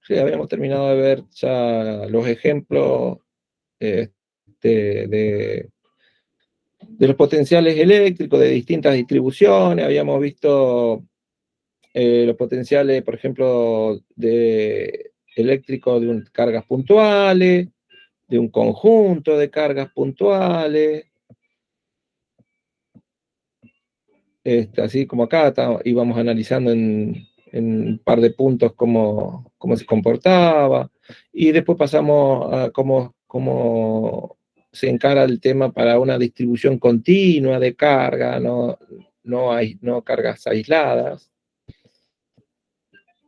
Sí, habíamos terminado de ver ya los ejemplos de los potenciales eléctricos de distintas distribuciones. Habíamos visto los potenciales, por ejemplo, eléctricos de cargas puntuales, de un conjunto de cargas puntuales. Así como acá íbamos analizando en un par de puntos cómo se comportaba, y después pasamos a cómo se encara el tema para una distribución continua de carga, no cargas aisladas,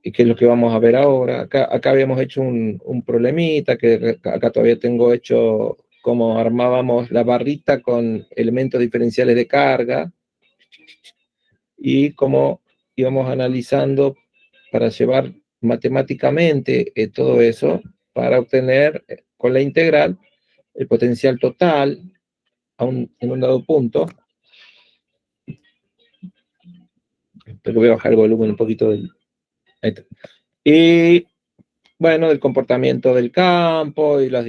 y que es lo que vamos a ver ahora. Acá habíamos hecho un problemita, que acá todavía tengo hecho cómo armábamos la barrita con elementos diferenciales de carga, y cómo íbamos analizando para llevar matemáticamente todo eso, para obtener con la integral el potencial total en un dado punto. Pero voy a bajar el volumen un poquito ahí está. Y bueno, del comportamiento del campo y las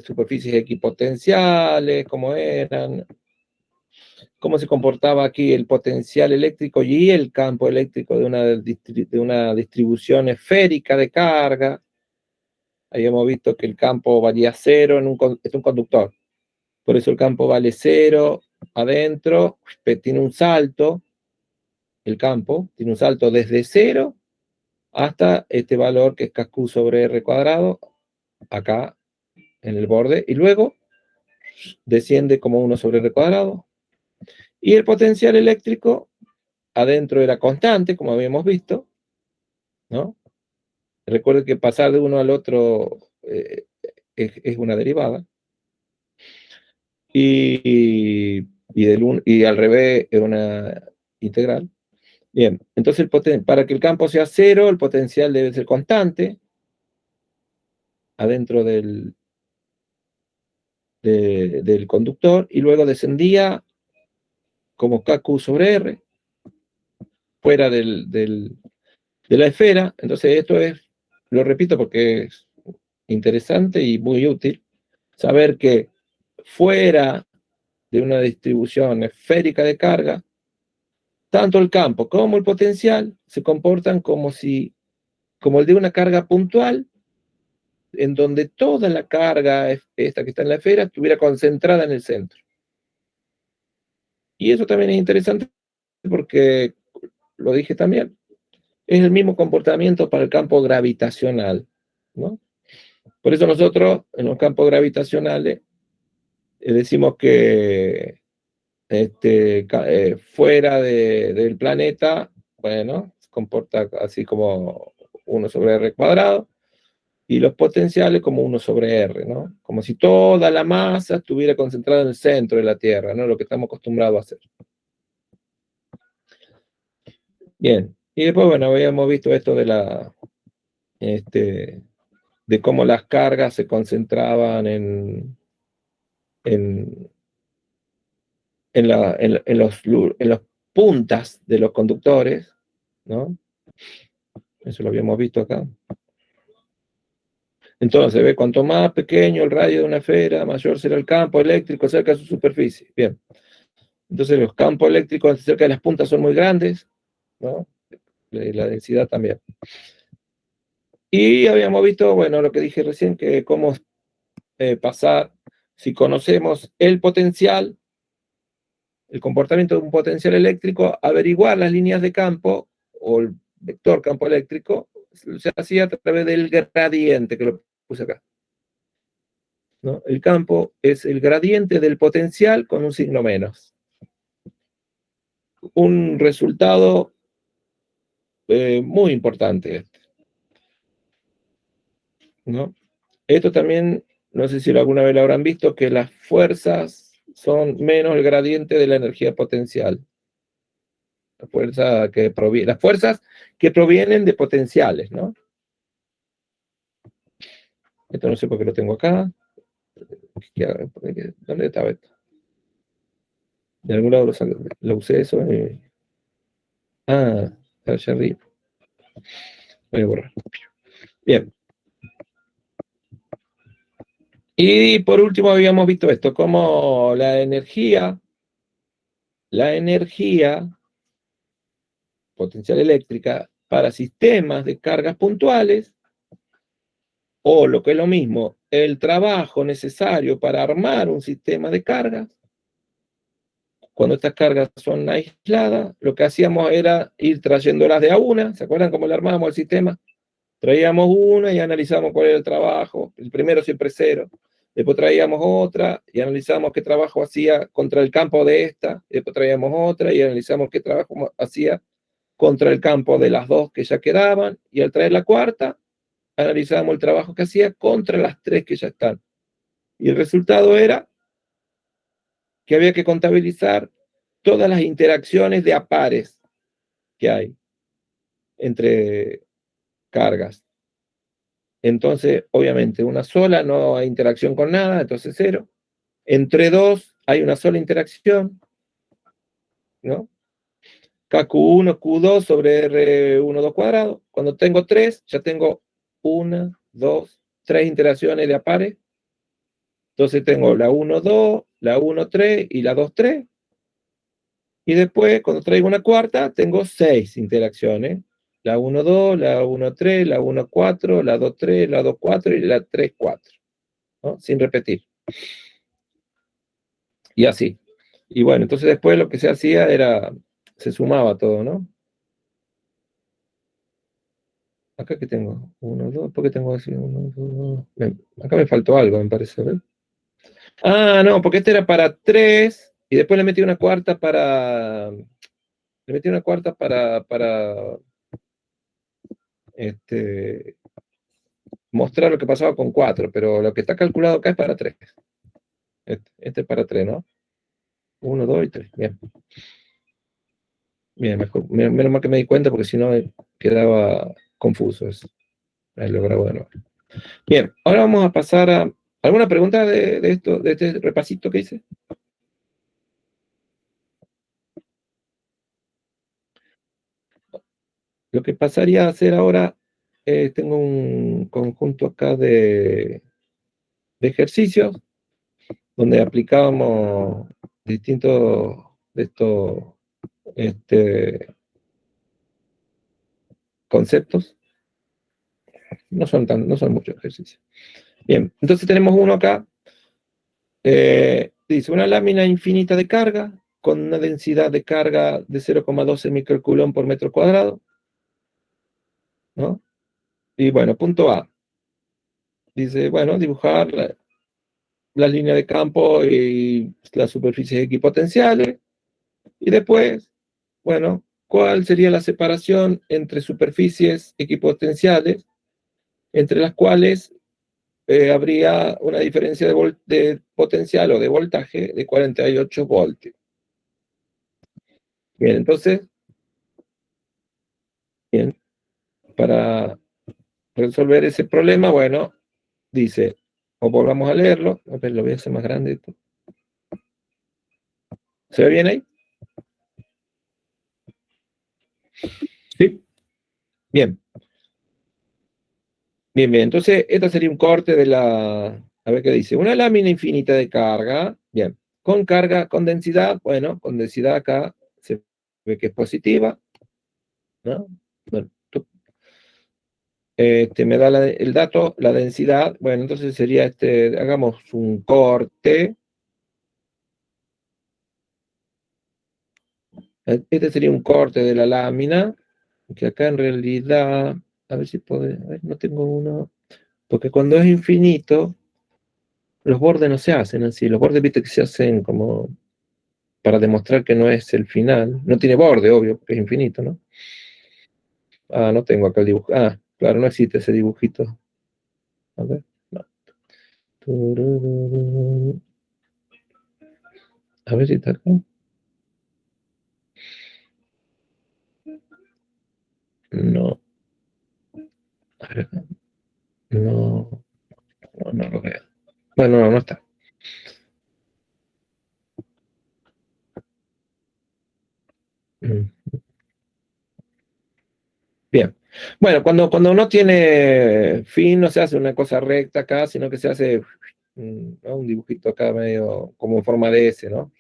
superficies equipotenciales, cómo eran, cómo se comportaba aquí el potencial eléctrico y el campo eléctrico de una distribución esférica de carga. Habíamos visto que el campo valía cero es un conductor. Por eso el campo vale cero adentro, tiene un salto, el campo tiene un salto desde cero hasta este valor que es Q sobre R cuadrado, acá en el borde, y luego desciende como 1 sobre R cuadrado. Y el potencial eléctrico adentro era constante, como habíamos visto, ¿no? Recuerden que pasar de uno al otro es una derivada. Y al revés es una integral. Bien, entonces para que el campo sea cero, el potencial debe ser constante adentro del conductor, y luego descendía como KQ sobre R, fuera de la esfera. Entonces esto lo repito porque es interesante y muy útil, saber que fuera de una distribución esférica de carga, tanto el campo como el potencial se comportan como el de una carga puntual, en donde toda la carga esta que está en la esfera estuviera concentrada en el centro. Y eso también es interesante porque, lo dije también, es el mismo comportamiento para el campo gravitacional, ¿no? Por eso nosotros, en los campos gravitacionales, decimos que fuera del planeta, bueno, se comporta así como 1 sobre R cuadrado, y los potenciales como 1 sobre R, ¿no? Como si toda la masa estuviera concentrada en el centro de la Tierra, ¿no? Lo que estamos acostumbrados a hacer. Bien, y después, bueno, habíamos visto esto de cómo las cargas se concentraban en los puntas de los conductores, ¿no? Eso lo habíamos visto acá. Entonces, ve, cuanto más pequeño el radio de una esfera, mayor será el campo eléctrico cerca de su superficie. Bien. Entonces, los campos eléctricos cerca de las puntas son muy grandes, ¿no? La densidad también. Y habíamos visto, bueno, lo que dije recién, que cómo pasar, si conocemos el potencial, el comportamiento de un potencial eléctrico, averiguar las líneas de campo o el vector campo eléctrico, se hacía a través del gradiente, que lo puse acá, ¿no? El campo es el gradiente del potencial con un signo menos. Un resultado muy importante, ¿no? Esto también, no sé si alguna vez lo habrán visto, que las fuerzas son menos el gradiente de la energía potencial. Las fuerzas que provienen de potenciales, ¿no? Esto no sé por qué lo tengo acá. ¿Dónde estaba esto? De algún lado lo usé eso. Allá arriba. Voy a borrar. Bien. Y por último habíamos visto esto, como la energía potencial eléctrica para sistemas de cargas puntuales, o lo que es lo mismo, el trabajo necesario para armar un sistema de cargas. Cuando estas cargas son aisladas, lo que hacíamos era ir trayéndolas de a una. ¿Se acuerdan cómo le armábamos el sistema? Traíamos una y analizábamos cuál era el trabajo. El primero siempre cero. Después traíamos otra y analizábamos qué trabajo hacía contra el campo de esta. Después traíamos otra y analizamos qué trabajo hacía contra el campo de las dos que ya quedaban. Y al traer la cuarta, analizábamos el trabajo que hacía contra las tres que ya están. Y el resultado era que había que contabilizar todas las interacciones de a pares que hay entre cargas. Entonces, obviamente, una sola no hay interacción con nada, entonces cero. Entre dos hay una sola interacción, ¿no? KQ1, Q2 sobre R12 cuadrado. Cuando tengo tres, ya tengo una, dos, tres interacciones de a pares. Entonces tengo la 1, 2, la 1, 3 y la 2, 3. Y después, cuando traigo una cuarta, tengo 6 interacciones. La 1, 2, la 1, 3, la 1, 4, la 2, 3, la 2, 4 y la 3, 4. ¿No? Sin repetir. Y así. Y bueno, entonces después lo que se hacía era, se sumaba todo, ¿no? Acá que tengo 1, 2, ¿por qué tengo así? 1, 2, acá me faltó algo, me parece, ¿ves? Ah, no, porque este era para 3 y después le metí una cuarta para mostrar lo que pasaba con 4, pero lo que está calculado acá es para 3. Este es para 3, ¿no? 1, 2 y 3. Bien. Bien, mejor, menos mal que me di cuenta porque si no quedaba confuso eso. Ahí lo grabo de nuevo. Bien, ahora vamos a pasar a alguna pregunta de esto, de este repasito que hice. Lo que pasaría a hacer ahora, tengo un conjunto acá de ejercicios donde aplicábamos distintos de estos conceptos. No son muchos ejercicios. Bien, entonces tenemos uno acá. Dice, una lámina infinita de carga con una densidad de carga de 0,12 microcoulomb por metro cuadrado, ¿no? Y bueno, punto A. Dice, bueno, dibujar la línea de campo y las superficies equipotenciales. Y después, bueno, ¿cuál sería la separación entre superficies equipotenciales, entre las cuales habría una diferencia de potencial o de voltaje de 48 voltios? Bien, entonces, bien, para resolver ese problema, bueno, dice, o volvamos a leerlo, a ver, lo voy a hacer más grande. ¿Se ve bien ahí? Sí. Bien, bien, bien. Entonces, este sería un corte de la, a ver qué dice, una lámina infinita de carga, bien, con carga, con densidad, bueno, con densidad acá se ve que es positiva, ¿no? Bueno, me da el dato, la densidad, bueno, entonces sería hagamos un corte. Este sería un corte de la lámina, que acá en realidad, a ver si puedo, a ver, no tengo uno, porque cuando es infinito, los bordes no se hacen así, los bordes, viste que se hacen como para demostrar que no es el final, no tiene borde, obvio, porque es infinito, ¿no? Ah, no tengo acá el dibujo, ah, claro, no existe ese dibujito, a ver, no. A ver si está acá. No, a ver, no, no lo veo. Bueno, no está. Bien. Bueno, cuando no tiene fin, no se hace una cosa recta acá, sino que se hace ¿no? Un dibujito acá medio como en forma de S, ¿no?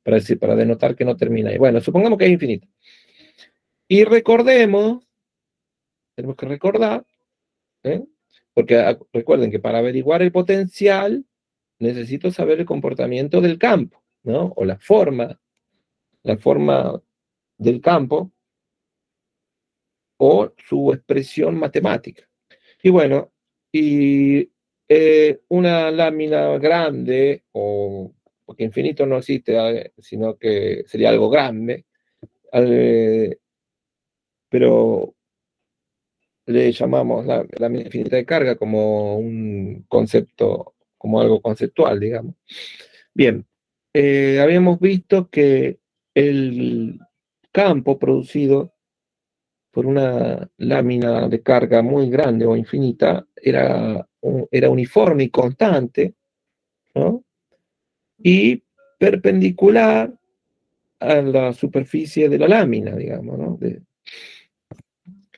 Para denotar que no termina ahí. Bueno, supongamos que es infinito. Y recordemos, tenemos que recordar, ¿eh? Porque recuerden que para averiguar el potencial necesito saber el comportamiento del campo, ¿no? O la forma del campo o su expresión matemática. Y bueno, y una lámina grande, o porque infinito no existe, sino que sería algo grande, eh, pero le llamamos la lámina infinita de carga como un concepto, como algo conceptual, digamos. Bien, habíamos visto que el campo producido por una lámina de carga muy grande o infinita era uniforme y constante, ¿no? Y perpendicular a la superficie de la lámina, digamos, ¿no?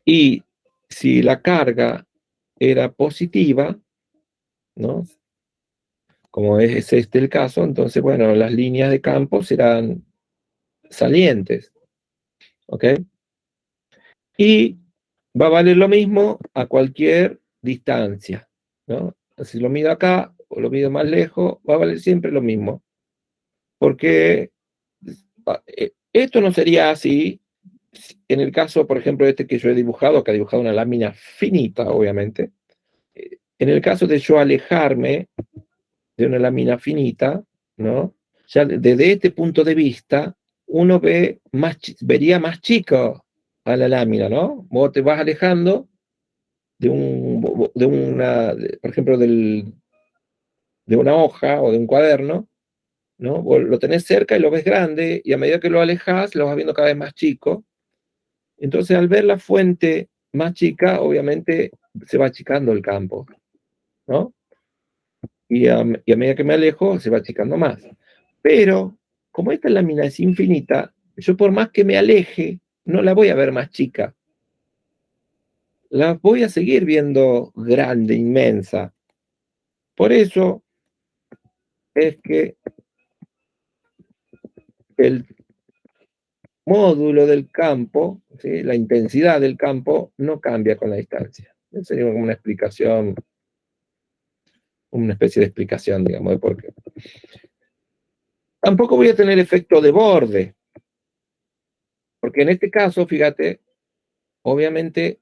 Y si la carga era positiva, ¿no? Como es este el caso, entonces, bueno, las líneas de campo serán salientes, ¿ok? Y va a valer lo mismo a cualquier distancia, ¿no? Si lo mido acá o lo mido más lejos, va a valer siempre lo mismo, porque esto no sería así en el caso, por ejemplo, este que yo he dibujado, que ha dibujado una lámina finita, obviamente. En el caso de yo alejarme de una lámina finita, ¿no? Ya desde este punto de vista, uno vería más chico a la lámina, ¿no? Vos te vas alejando por ejemplo, de una hoja o de un cuaderno, ¿no? Vos lo tenés cerca y lo ves grande, y a medida que lo alejas, lo vas viendo cada vez más chico. Entonces, al ver la fuente más chica, obviamente se va achicando el campo, ¿no? Y a medida que me alejo, se va achicando más. Pero, como esta lámina es infinita, yo por más que me aleje, no la voy a ver más chica. La voy a seguir viendo grande, inmensa. Por eso es que el módulo del campo, ¿sí? La intensidad del campo, no cambia con la distancia. Esa sería como una especie de explicación, digamos, de por qué. Tampoco voy a tener efecto de borde, porque en este caso, fíjate, obviamente,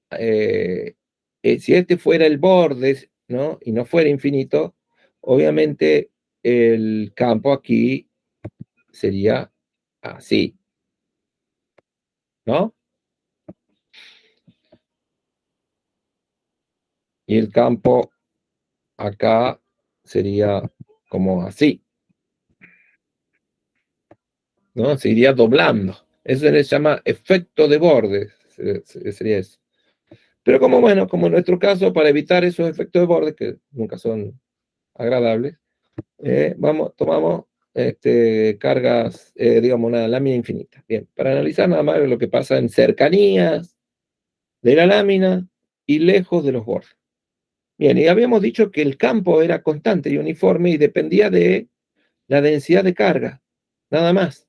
si este fuera el borde, ¿no? Y no fuera infinito, obviamente el campo aquí sería así, ¿no? Y el campo acá sería como así, ¿no? Se iría doblando. Eso se le llama efecto de borde, sería eso. Pero como bueno, como en nuestro caso, para evitar esos efectos de borde, que nunca son agradables, tomamos cargas, digamos, una lámina infinita. Bien, para analizar nada más lo que pasa en cercanías de la lámina y lejos de los bordes. Bien, y habíamos dicho que el campo era constante y uniforme y dependía de la densidad de carga, nada más,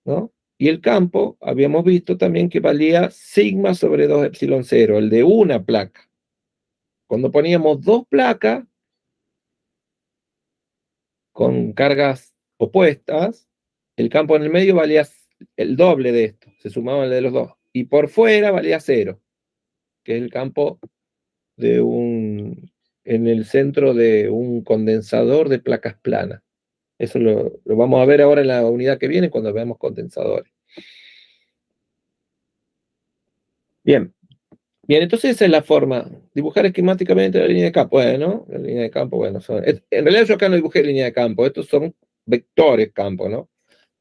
¿no? Y el campo, habíamos visto también que valía sigma sobre 2 epsilon 0, el de una placa. Cuando poníamos dos placas con cargas opuestas, el campo en el medio valía el doble de esto, se sumaban el de los dos. Y por fuera valía cero, que es el campo en el centro de un condensador de placas planas. Eso lo vamos a ver ahora en la unidad que viene cuando veamos condensadores. Bien, bien, entonces esa es la forma. Dibujar esquemáticamente la línea de campo. Bueno, la línea de campo, bueno, en realidad yo acá no dibujé línea de campo, estos son vectores campo, ¿no?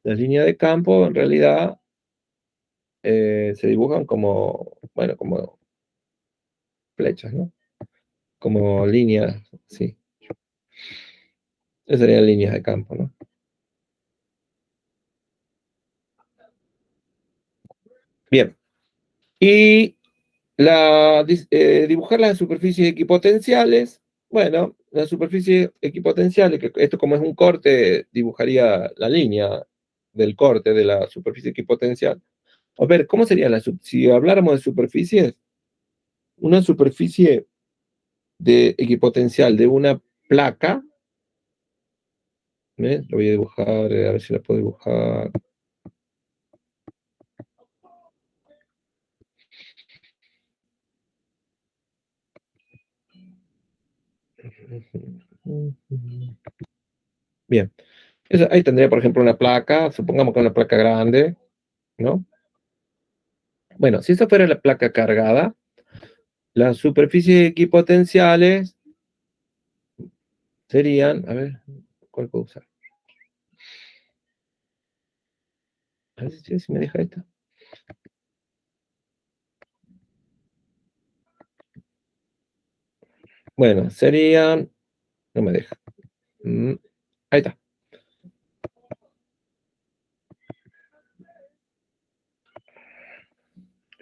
Las líneas de campo en realidad se dibujan como, bueno, como flechas, ¿no? Como líneas, sí. Esas serían líneas de campo, ¿no? Bien. Y dibujar las superficies equipotenciales, bueno, la superficie equipotencial, que esto como es un corte, dibujaría la línea del corte de la superficie equipotencial. A ver, ¿cómo sería si habláramos de superficies? Una superficie de equipotencial de una placa, ¿ves? Lo voy a dibujar, a ver si la puedo dibujar. Bien, ahí tendría, por ejemplo, una placa, supongamos que una placa grande, ¿no? Bueno, si esa fuera la placa cargada, las superficies equipotenciales serían, a ver, ¿cuál puedo usar? A ver si me deja esta. Bueno, serían, no me deja. Ahí está.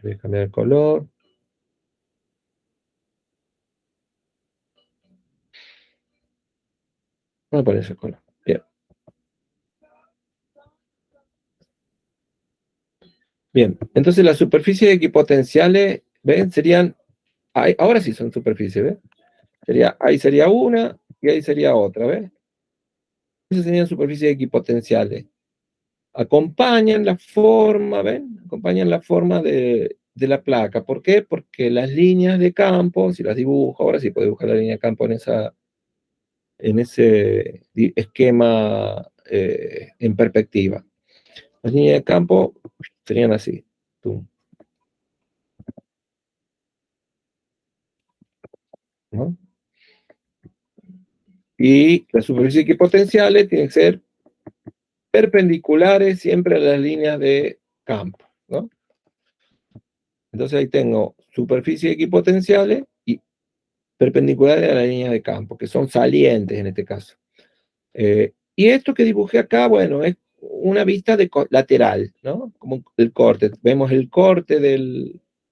Voy a cambiar el color. Voy a poner ese color. Bien. Bien, entonces las superficies equipotenciales, ¿ven? Serían, ahora sí son superficies, ¿ven? Ahí sería una y ahí sería otra, ¿ves? Esas serían superficies equipotenciales. Acompañan la forma, ¿ven? Acompañan la forma de la placa. ¿Por qué? Porque las líneas de campo, si las dibujo, ahora sí puedo dibujar la línea de campo en ese esquema en perspectiva. Las líneas de campo serían así. ¿No? Y las superficies equipotenciales tienen que ser perpendiculares siempre a las líneas de campo, ¿no? Entonces ahí tengo superficies equipotenciales y perpendiculares a la línea de campo, que son salientes en este caso. Y esto que dibujé acá, bueno, es una vista lateral, ¿no? Como el corte. Vemos el corte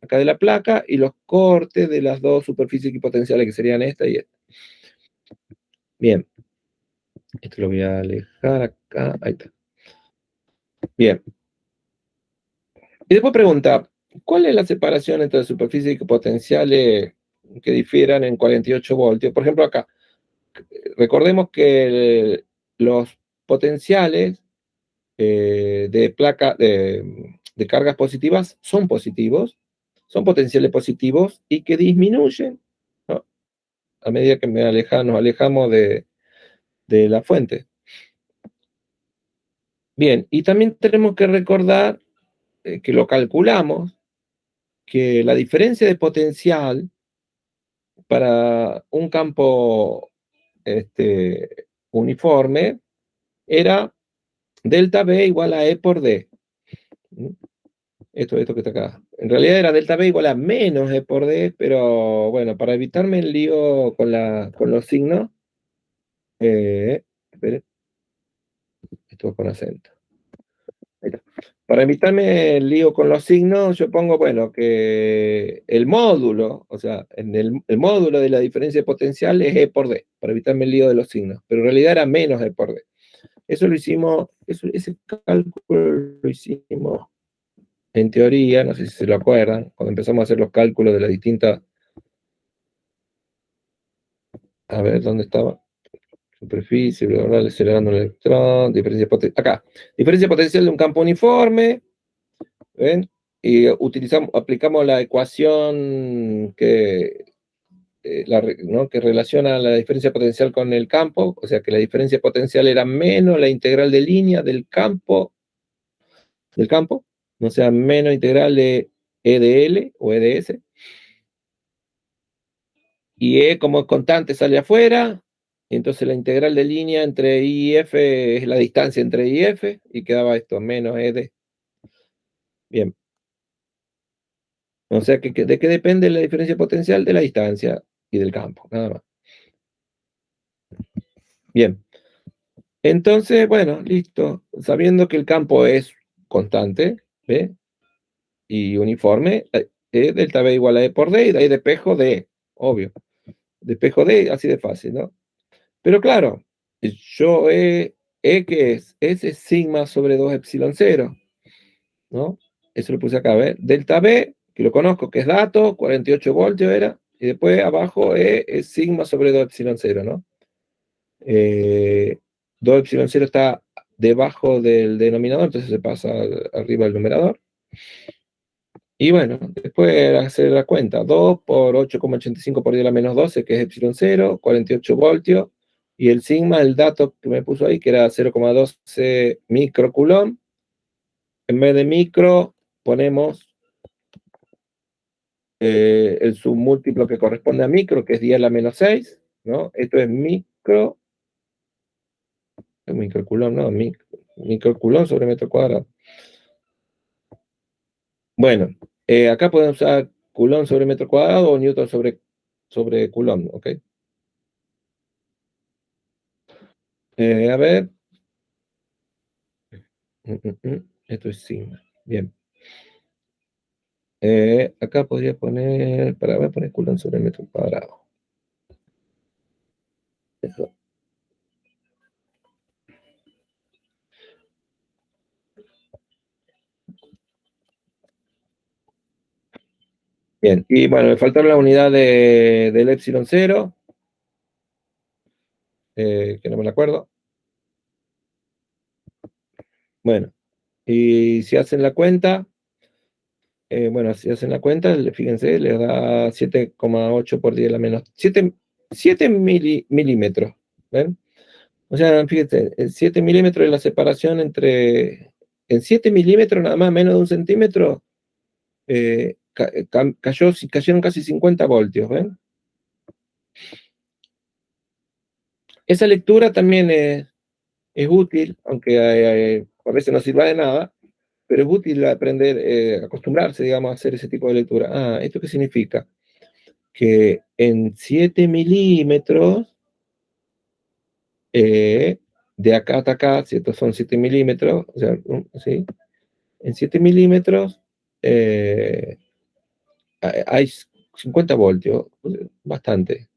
acá de la placa y los cortes de las dos superficies equipotenciales, que serían esta y esta. Bien, esto lo voy a alejar acá, ahí está. Bien. Y después pregunta, ¿cuál es la separación entre las superficies equipotenciales que difieran en 48 voltios? Por ejemplo, acá, recordemos que los potenciales de cargas positivas son positivos, son potenciales positivos y que disminuyen, ¿no? A medida que nos alejamos de la fuente. Bien, y también tenemos que recordar que lo calculamos, que la diferencia de potencial para un campo uniforme era delta B igual a E por D. Esto que está acá. En realidad era delta B igual a menos E por D, pero bueno, para evitarme el lío con los signos, espere, esto con acento. Ahí está. Para evitarme el lío con los signos, yo pongo, bueno, que el módulo, o sea, el módulo de la diferencia de potencial es E por D, para evitarme el lío de los signos, pero en realidad era menos E por D. Eso lo hicimos, ese cálculo lo hicimos en teoría, no sé si se lo acuerdan, cuando empezamos a hacer los cálculos de las distintas, a ver, ¿dónde estaba? Superficie, bla, bla, acelerando el electrón, diferencia potencial, acá, diferencia potencial de un campo uniforme, ¿ven? Y aplicamos la ecuación ¿no? que relaciona la diferencia potencial con el campo, o sea que la diferencia potencial era menos la integral de línea del campo, o sea, menos integral de E de L o E de S, y E como constante sale afuera, entonces la integral de línea entre I y F es la distancia entre I y F, y quedaba esto, menos E de. Bien. O sea, ¿de qué depende la diferencia potencial? De la distancia y del campo, nada más. Bien. Entonces, bueno, listo. Sabiendo que el campo es constante, ¿ve? Y uniforme, delta B igual a E por D, y de ahí despejo D, obvio. de espejo D, así de fácil, ¿no? Pero claro, yo ¿qué es? Es sigma sobre 2 epsilon 0, ¿no? Eso lo puse acá, ¿ves? Delta B, que lo conozco, que es dato, 48 voltios era, y después abajo es sigma sobre 2 epsilon 0, ¿no? 2 epsilon 0 está debajo del denominador, entonces se pasa arriba del numerador. Y bueno, después hacer la cuenta, 2 por 8,85 por 10 a la menos 12, que es epsilon 0, 48 voltios, y el sigma, el dato que me puso ahí, que era 0,12 microcoulomb. En vez de micro, ponemos el submúltiplo que corresponde a micro, que es 10 a la menos 6, ¿no? Esto es microcoulomb, no, microcoulomb sobre metro cuadrado. Bueno, acá podemos usar coulomb sobre metro cuadrado o newton sobre coulomb, ¿ok? A ver. Esto es sigma. Bien. Acá podría poner, voy a poner coulomb sobre metro cuadrado. Eso. Bien, y bueno, me faltaron la unidad del epsilon 0, que no me la acuerdo. Bueno, y si hacen la cuenta, fíjense, les da 7,8 por 10 a la menos 7 milímetros. ¿Ven? O sea, fíjense, 7 milímetros es la separación entre. En 7 milímetros, nada más, menos de un centímetro, cayeron casi 50 voltios. ¿Ven? Esa lectura también es útil, aunque a veces no sirva de nada, pero es útil aprender, acostumbrarse, digamos, a hacer ese tipo de lectura. ¿Esto qué significa? Que en 7 milímetros, de acá hasta acá, si estos son 7 milímetros, o sea, ¿sí? En 7 milímetros hay 50 voltios, bastante.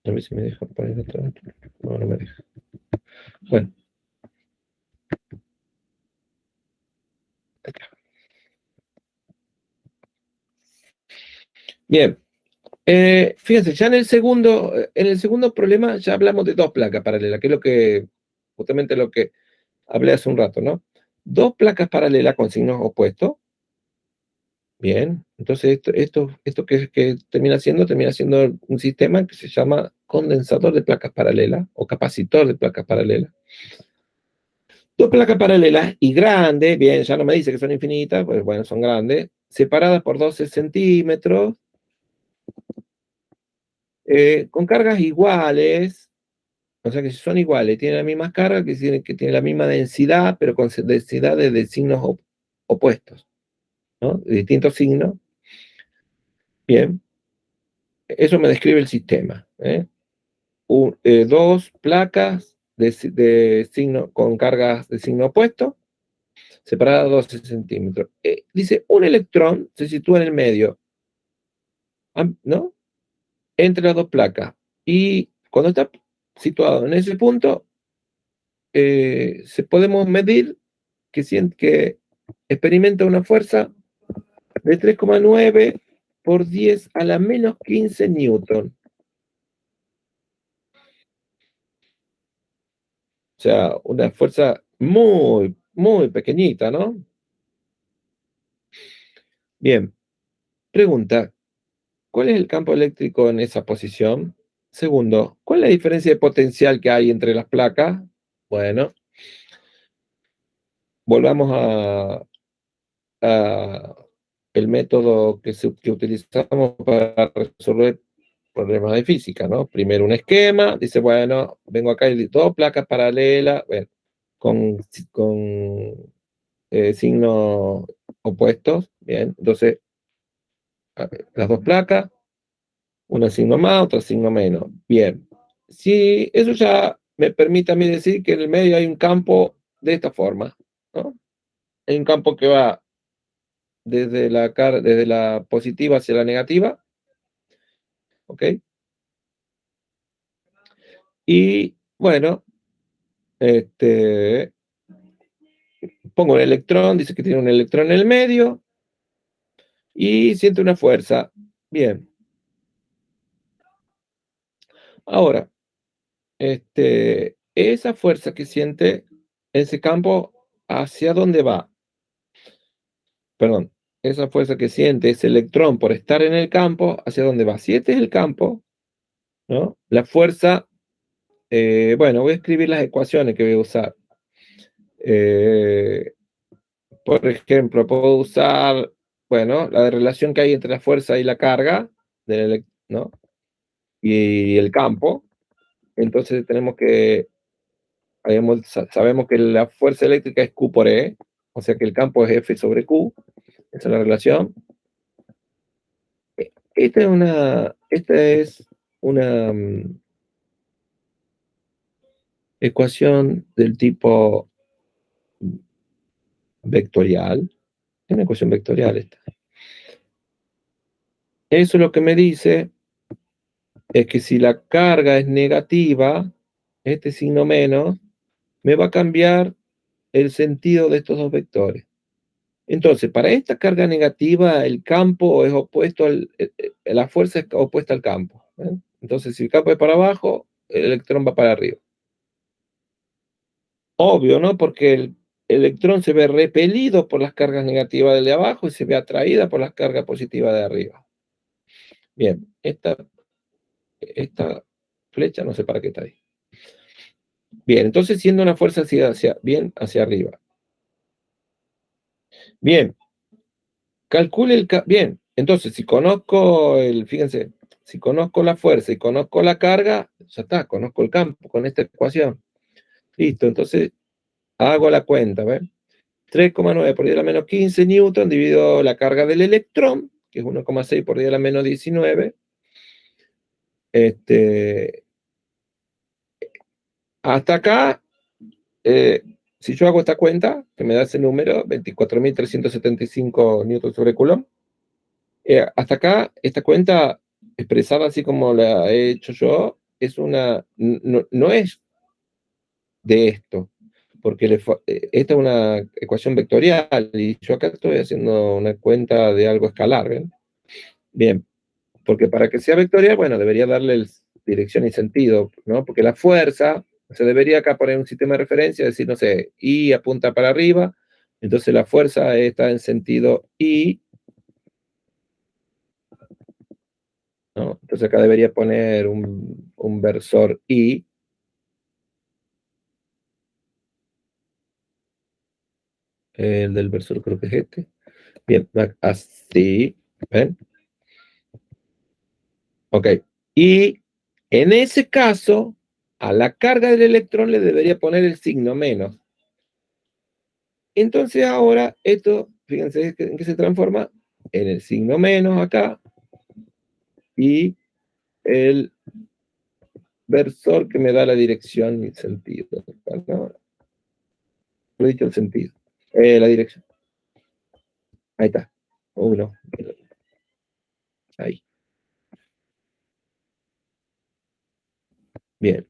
A ver si me deja poner otra. No, no me deja. Bueno, acá. Bien. Fíjense, ya en el segundo problema ya hablamos de dos placas paralelas, que es justamente lo que hablé hace un rato, ¿no? Dos placas paralelas con signos opuestos. Bien, entonces esto que termina siendo un sistema que se llama condensador de placas paralelas o capacitor de placas paralelas. Dos placas paralelas y grandes, bien, ya no me dice que son infinitas, pues bueno, son grandes, separadas por 12 centímetros, con cargas iguales. O sea que si son iguales, tienen la misma carga, que tienen la misma densidad, pero con densidades de signos opuestos, ¿no? De distintos signos. Bien, eso me describe el sistema. Dos placas de signo, con cargas de signo opuesto, separadas a 12 centímetros. Dice, un electrón se sitúa en el medio, ¿no? Entre las dos placas. Y cuando está situado en ese punto, podemos medir que experimenta una fuerza de 3,9 por 10 a la menos 15 newton. O sea, una fuerza muy, muy pequeñita, ¿no? Bien, pregunta, ¿cuál es el campo eléctrico en esa posición? Segundo, ¿cuál es la diferencia de potencial que hay entre las placas? Bueno, volvamos a el método que utilizamos para resolver problemas de física, ¿no? Primero un esquema, dice, bueno, vengo acá y dos placas paralelas, bueno, con signos opuestos, bien, entonces las dos placas, una signo más, otra signo menos, bien. Si eso ya me permite a mí decir que en el medio hay un campo de esta forma, ¿no? Hay un campo que va desde la positiva hacia la negativa, ¿ok? Y bueno, pongo un electrón, dice que tiene un electrón en el medio, y siente una fuerza. Bien. Ahora, esa fuerza que siente ese campo, ¿hacia dónde va? Perdón, esa fuerza que siente ese electrón por estar en el campo, ¿hacia dónde va? Si este es el campo, ¿no? La fuerza, bueno, voy a escribir las ecuaciones que voy a usar. Eh, por ejemplo, puedo usar, bueno, la relación que hay entre la fuerza y la carga, ¿no? Y el campo. Entonces tenemos que, sabemos que la fuerza eléctrica es Q por E, o sea que el campo es F sobre Q, esa es la relación. Esta es una ecuación del tipo vectorial, es una ecuación vectorial esta. Eso lo que me dice es que si la carga es negativa, este signo menos, me va a cambiar el sentido de estos dos vectores. Entonces, para esta carga negativa, el campo es opuesto la fuerza es opuesta al campo. ¿Eh? Entonces, si el campo es para abajo, el electrón va para arriba. Obvio, ¿no? Porque el electrón se ve repelido por las cargas negativas de abajo y se ve atraída por las cargas positivas de arriba. Bien, esta flecha no sé para qué está ahí. Bien, entonces siendo una fuerza bien hacia arriba. Bien, calcule bien, entonces si conozco fíjense, si conozco la fuerza y conozco la carga, ya está, conozco el campo con esta ecuación. Listo, entonces hago la cuenta, ¿ven? 3,9 por 10 a la menos 15 newton dividido la carga del electrón, que es 1,6 por 10 a la menos 19. Hasta acá, si yo hago esta cuenta, que me da ese número, 24.375 newton sobre coulomb, hasta acá, esta cuenta expresada así como la he hecho yo, no es de esto, porque esta es una ecuación vectorial y yo acá estoy haciendo una cuenta de algo escalar, ¿ven? Bien, porque para que sea vectorial, bueno, debería darle dirección y sentido, ¿no? Porque la fuerza, se debería acá poner un sistema de referencia, decir, no sé, Y apunta para arriba, entonces la fuerza está en sentido Y, ¿no? Entonces acá debería poner un versor Y, el del versor creo que es este. Bien, así, ¿ven? Ok, y en ese caso, a la carga del electrón le debería poner el signo menos. Entonces ahora esto, fíjense en qué se transforma, en el signo menos acá y el versor que me da la dirección y el sentido. ¿No? Lo he dicho el sentido. La dirección. Ahí está. Uno. Ahí. Bien.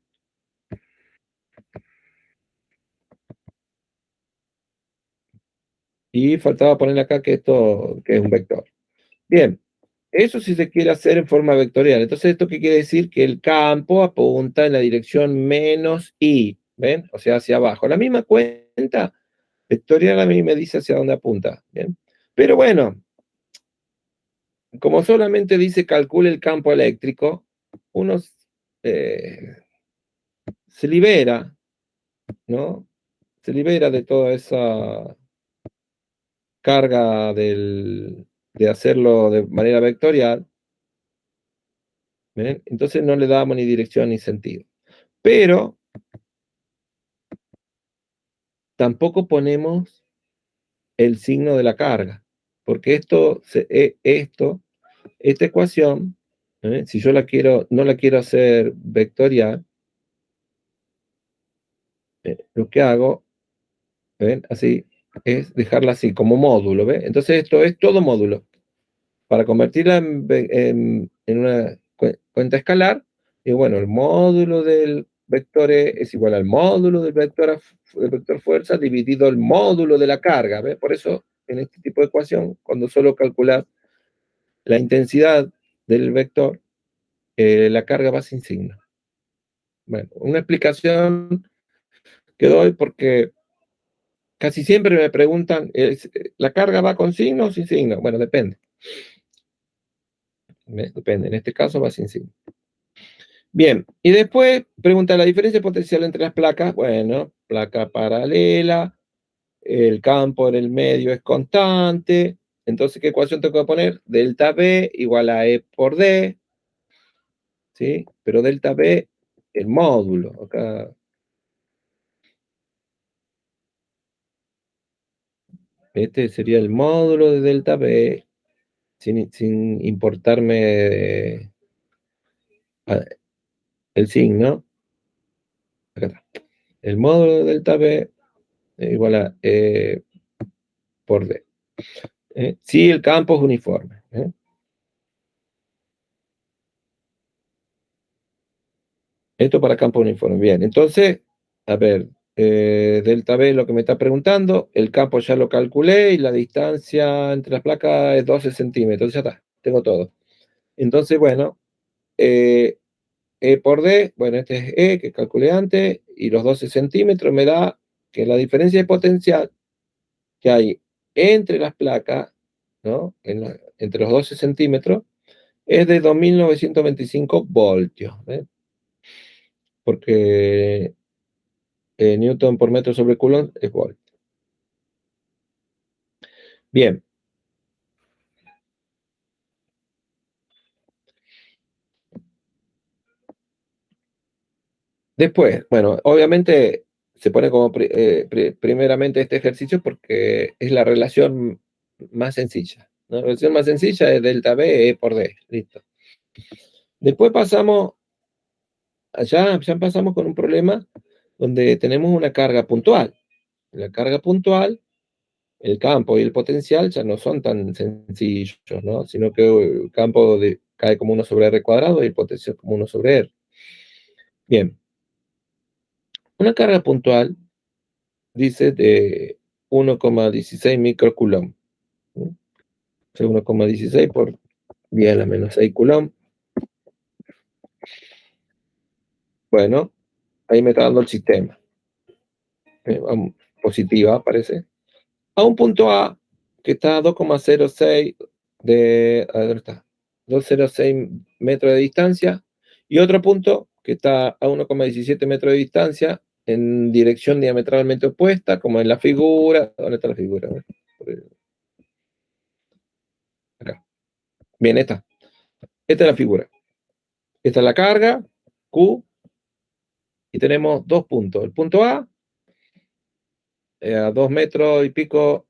Y faltaba poner acá que esto que es un vector. Bien. Eso sí se quiere hacer en forma vectorial. Entonces, ¿esto qué quiere decir? Que el campo apunta en la dirección menos I, ¿ven? O sea, hacia abajo. La misma cuenta vectorial a mí me dice hacia dónde apunta, ¿bien? Pero bueno, como solamente dice calcule el campo eléctrico, uno se libera, ¿no? Se libera de toda esa carga de hacerlo de manera vectorial, ¿ven? Entonces no le damos ni dirección ni sentido. Pero tampoco ponemos el signo de la carga, porque esta ecuación, si yo no la quiero hacer vectorial, lo que hago, ¿ven? Así, es dejarla así, como módulo, ¿ves? Entonces esto es todo módulo. Para convertirla en una cuenta escalar, y bueno, el módulo del vector E es igual al módulo del vector fuerza dividido el módulo de la carga, ¿ves? Por eso, en este tipo de ecuación, cuando solo calculas la intensidad del vector, la carga va sin signo. Bueno, una explicación que doy porque casi siempre me preguntan, ¿la carga va con signo o sin signo? Bueno, depende. Depende, en este caso va sin signo. Bien, y después pregunta la diferencia potencial entre las placas. Bueno, placa paralela, el campo en el medio es constante. Entonces, ¿qué ecuación tengo que poner? Delta B igual a E por D, ¿sí? Pero delta B, el módulo. Acá, este sería el módulo de delta B, sin importarme el signo. Acá está. El módulo de delta B igual a E por D. Si el campo es uniforme. Esto para campo uniforme. Bien, entonces, a ver, delta B es lo que me está preguntando. El campo ya lo calculé y la distancia entre las placas es 12 centímetros. Ya está, tengo todo. Entonces, bueno, E por D, bueno, este es E que calculé antes, y los 12 centímetros me da que la diferencia de potencial que hay entre las placas, ¿no? Entre los 12 centímetros, es de 2.925 voltios, ¿eh? Porque Newton por metro sobre Coulomb es volt. Bien. Después, bueno, obviamente se pone como primeramente este ejercicio porque es la relación más sencilla, ¿no? La relación más sencilla es delta B E por D. Listo. Después pasamos, ya pasamos con un problema donde tenemos una carga puntual. La carga puntual, el campo y el potencial ya no son tan sencillos, ¿no? Sino que el campo cae como 1 sobre R cuadrado y el potencial como 1 sobre R. Bien, una carga puntual dice de 1,16 microcoulomb. ¿Sí? 1,16 por 10 a la menos 6 coulomb. Bueno, ahí me está dando el sistema. Positiva, parece. A un punto A que está a 2,06 ¿dónde está? 206 metros de distancia, y otro punto que está a 1,17 metros de distancia en dirección diametralmente opuesta, como en la figura. ¿Dónde está la figura? Acá. Bien, esta es la figura. Esta es la carga, Q, y tenemos dos puntos. El punto A, a 2 metros y pico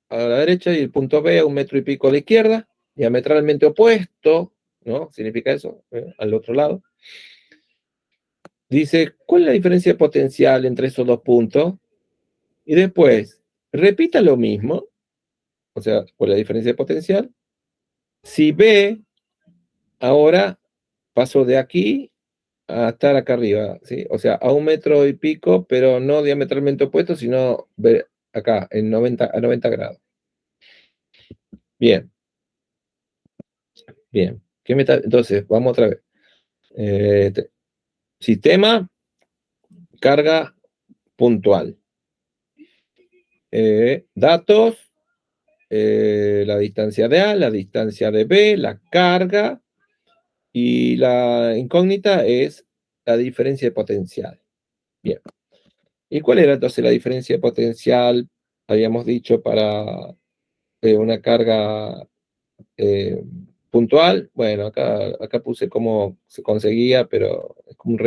a la derecha, y el punto B a 1 metro y pico a la izquierda, diametralmente opuesto, ¿no? Significa eso, al otro lado. Dice, ¿cuál es la diferencia potencial entre esos dos puntos? Y después, repita lo mismo, o sea, ¿cuál es la diferencia potencial? Si B ahora pasó de aquí a estar acá arriba, ¿sí? O sea, a 1 metro y pico, pero no diametralmente opuesto, sino acá, a 90 grados. Bien, bien. Entonces, vamos otra vez. Sistema, carga puntual. Datos, la distancia de A, la distancia de B, la carga, y la incógnita es la diferencia de potencial. Bien. ¿Y cuál era entonces la diferencia de potencial? Habíamos dicho para una carga puntual. Bueno, acá puse cómo se conseguía, pero es como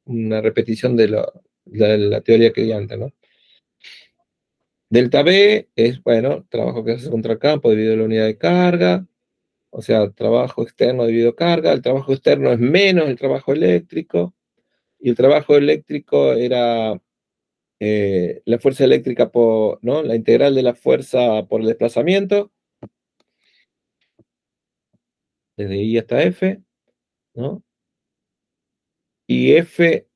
una repetición de la teoría que di antes, ¿no? Delta B es, bueno, trabajo que se hace contra el campo dividido la unidad de carga, o sea, trabajo externo dividido carga. El trabajo externo es menos el trabajo eléctrico, y el trabajo eléctrico era la fuerza eléctrica por, ¿no? La integral de la fuerza por el desplazamiento, desde I hasta F, ¿no? Y F,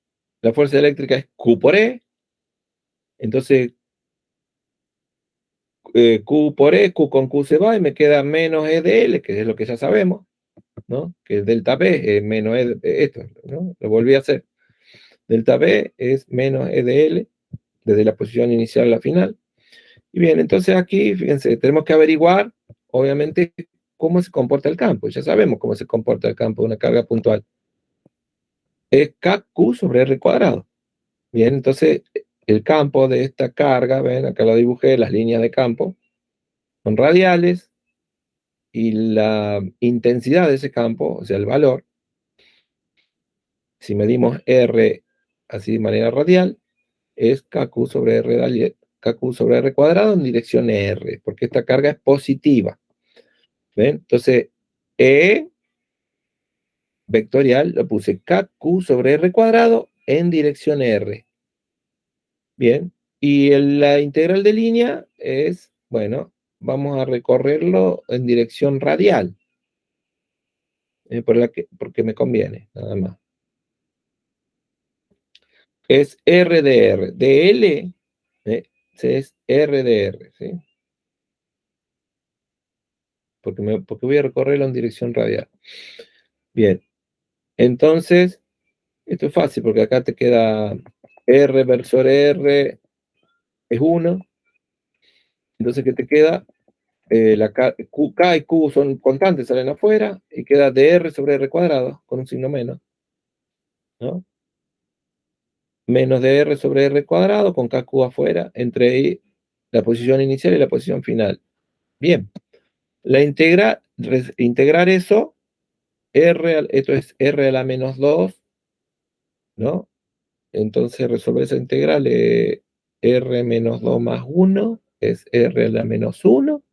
la fuerza eléctrica es Q por E, entonces Q por E, Q con Q se va y me queda menos E de L, que es lo que ya sabemos, ¿no? Que delta P es menos E de esto, ¿no? Lo volví a hacer. Delta B es menos E de L, desde la posición inicial a la final. Y bien, entonces aquí, fíjense, tenemos que averiguar, obviamente, cómo se comporta el campo. Ya sabemos cómo se comporta el campo de una carga puntual. Es KQ sobre R cuadrado. Bien, entonces el campo de esta carga, ven, acá lo dibujé, las líneas de campo, son radiales y la intensidad de ese campo, o sea, el valor, si medimos R así de manera radial, es KQ sobre KQ sobre R cuadrado en dirección R, porque esta carga es positiva. ¿Ven? Entonces, E vectorial lo puse KQ sobre R cuadrado en dirección R. Bien, y la integral de línea es, bueno, vamos a recorrerlo en dirección radial, porque me conviene, nada más. Es R de R. De L es R de R, ¿sí? Porque voy a recorrerlo en dirección radial. Bien, entonces, esto es fácil, porque acá te queda R versor R es 1. Entonces, ¿qué te queda? K y Q son constantes, salen afuera, y queda dr sobre R cuadrado, con un signo menos, ¿no? Menos dr sobre R cuadrado, con KQ afuera, entre la posición inicial y la posición final. Bien, integrar eso, esto es R a la menos 2, ¿no? Entonces resolver esa integral, R menos 2 más 1, es R a la menos 1,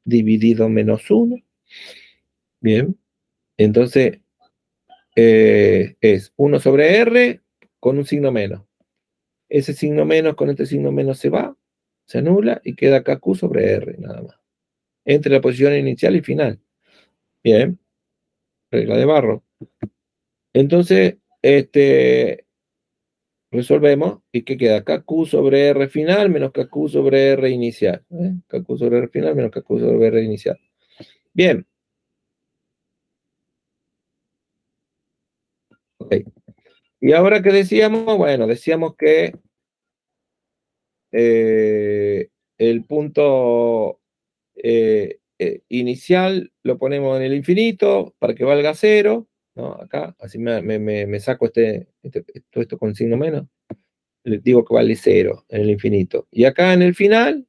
dividido menos 1. Bien, entonces es 1 sobre R con un signo menos. Ese signo menos con este signo menos se va, se anula y queda KQ sobre R, nada más. Entre la posición inicial y final. Bien, regla de Barrow. Entonces, resolvemos y ¿qué queda? KQ sobre R final menos KQ sobre R inicial. KQ sobre R final menos KQ sobre R inicial. Bien. Ok. Y ahora que decíamos, bueno, decíamos que el punto inicial lo ponemos en el infinito para que valga 0, ¿no? Acá, así me saco todo esto con signo menos, le digo que vale 0 en el infinito. Y acá en el final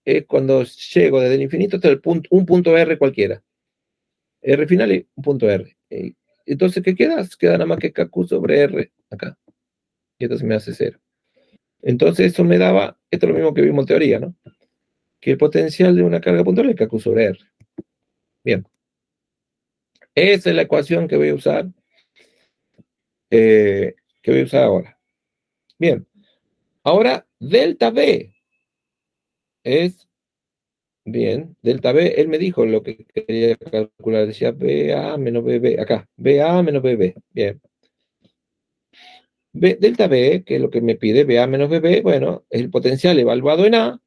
es cuando llego desde el infinito hasta un punto R cualquiera. R final y un punto R. Entonces, ¿qué queda? Queda nada más que KQ sobre R acá. Y esto se me hace 0. Entonces, eso me daba, esto es lo mismo que vimos en teoría, ¿no? Que el potencial de una carga puntual es KQ sobre R. Bien. Esa es la ecuación que voy a usar, ahora. Bien. Ahora, delta B es, bien, delta B, él me dijo lo que quería calcular, decía BA menos BB, acá, BA menos BB, bien. Delta B, que es lo que me pide, BA menos BB, bueno, es el potencial evaluado en A,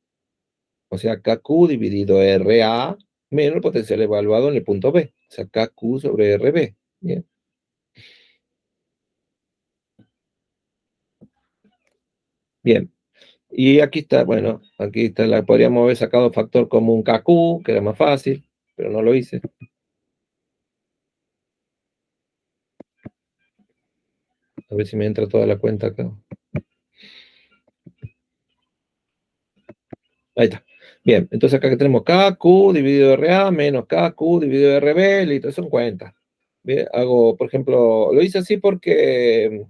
o sea, KQ dividido RA, menos el potencial evaluado en el punto B, o sea, KQ sobre RB, bien. Bien, y aquí está, bueno, aquí está, podríamos haber sacado factor común KQ, que era más fácil, pero no lo hice. A ver si me entra toda la cuenta acá. Ahí está. Bien, entonces acá que tenemos KQ dividido RA menos KQ dividido RB, listo, son cuentas. Bien, hago, por ejemplo, lo hice así porque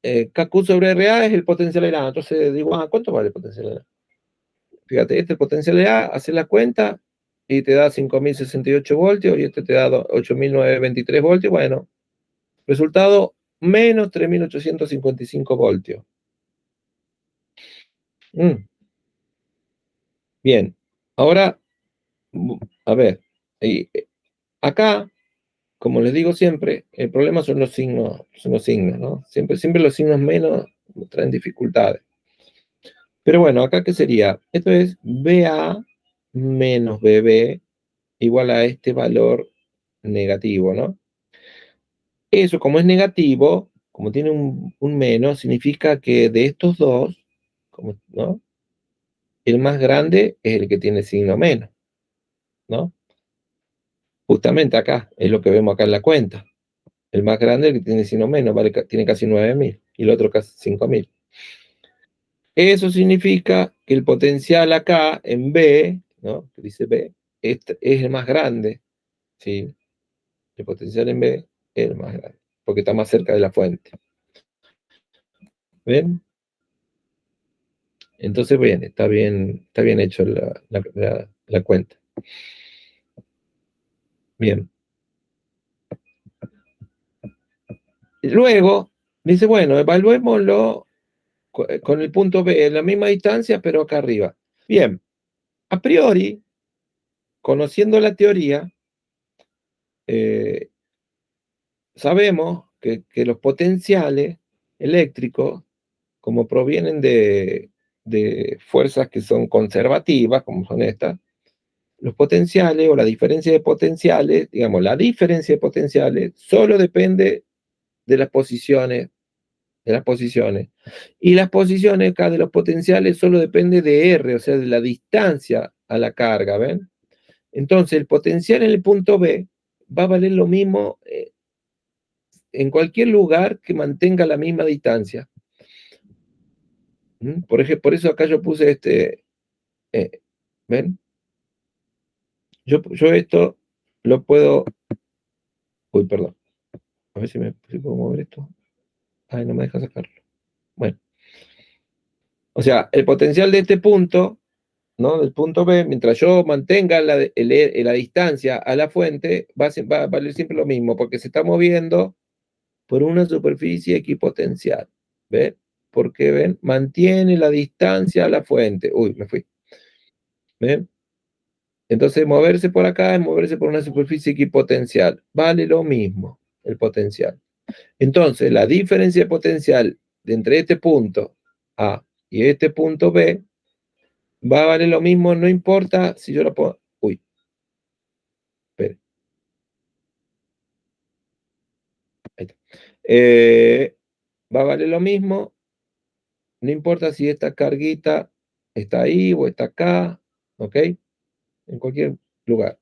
KQ sobre RA es el potencial de A, entonces digo, ¿cuánto vale el potencial de A? Fíjate, este potencial de A, haces la cuenta y te da 5.068 voltios y este te da 8.923 voltios, bueno, resultado menos 3.855 voltios. Bien, ahora, a ver, acá, como les digo siempre, el problema son los signos, ¿no? Siempre los signos menos traen dificultades. Pero bueno, acá ¿qué sería? Esto es BA menos BB igual a este valor negativo, ¿no? Eso, como es negativo, como tiene un menos, significa que de estos dos, ¿no? El más grande es el que tiene signo menos, ¿no? Justamente acá, es lo que vemos acá en la cuenta. El más grande es el que tiene signo menos, tiene casi 9.000 y el otro casi 5.000. Eso significa que el potencial acá en B, ¿no? Que dice B, es el más grande, ¿sí? El potencial en B es el más grande, porque está más cerca de la fuente. ¿Ven? Entonces, bien, está bien hecho la cuenta. Bien. Luego, dice, bueno, evaluémoslo con el punto B, en la misma distancia, pero acá arriba. Bien, a priori, conociendo la teoría, sabemos que los potenciales eléctricos, como provienen de fuerzas que son conservativas, como son estas, los potenciales o la diferencia de potenciales, digamos, la diferencia de potenciales solo depende de las posiciones, de las posiciones. Y las posiciones acá de los potenciales solo depende de R, o sea, de la distancia a la carga, ¿ven? Entonces, el potencial en el punto B va a valer lo mismo en cualquier lugar que mantenga la misma distancia. Por ejemplo, por eso acá yo puse ¿ven? Yo esto lo puedo, uy, perdón, a ver si puedo mover esto. Ay, no me deja sacarlo. Bueno, o sea, el potencial de este punto, ¿no? Del punto B, mientras yo mantenga la distancia a la fuente, va a valer siempre lo mismo, porque se está moviendo por una superficie equipotencial. ¿Ven? Porque, ¿ven? Mantiene la distancia a la fuente. Uy, me fui. ¿Ven? Entonces, moverse por acá es moverse por una superficie equipotencial. Vale lo mismo el potencial. Entonces, la diferencia de potencial entre este punto A y este punto B va a valer lo mismo, no importa si yo lo pongo. Uy, espere, ahí está. Va a valer lo mismo, no importa si esta carguita está ahí o está acá, ¿ok? En cualquier lugar.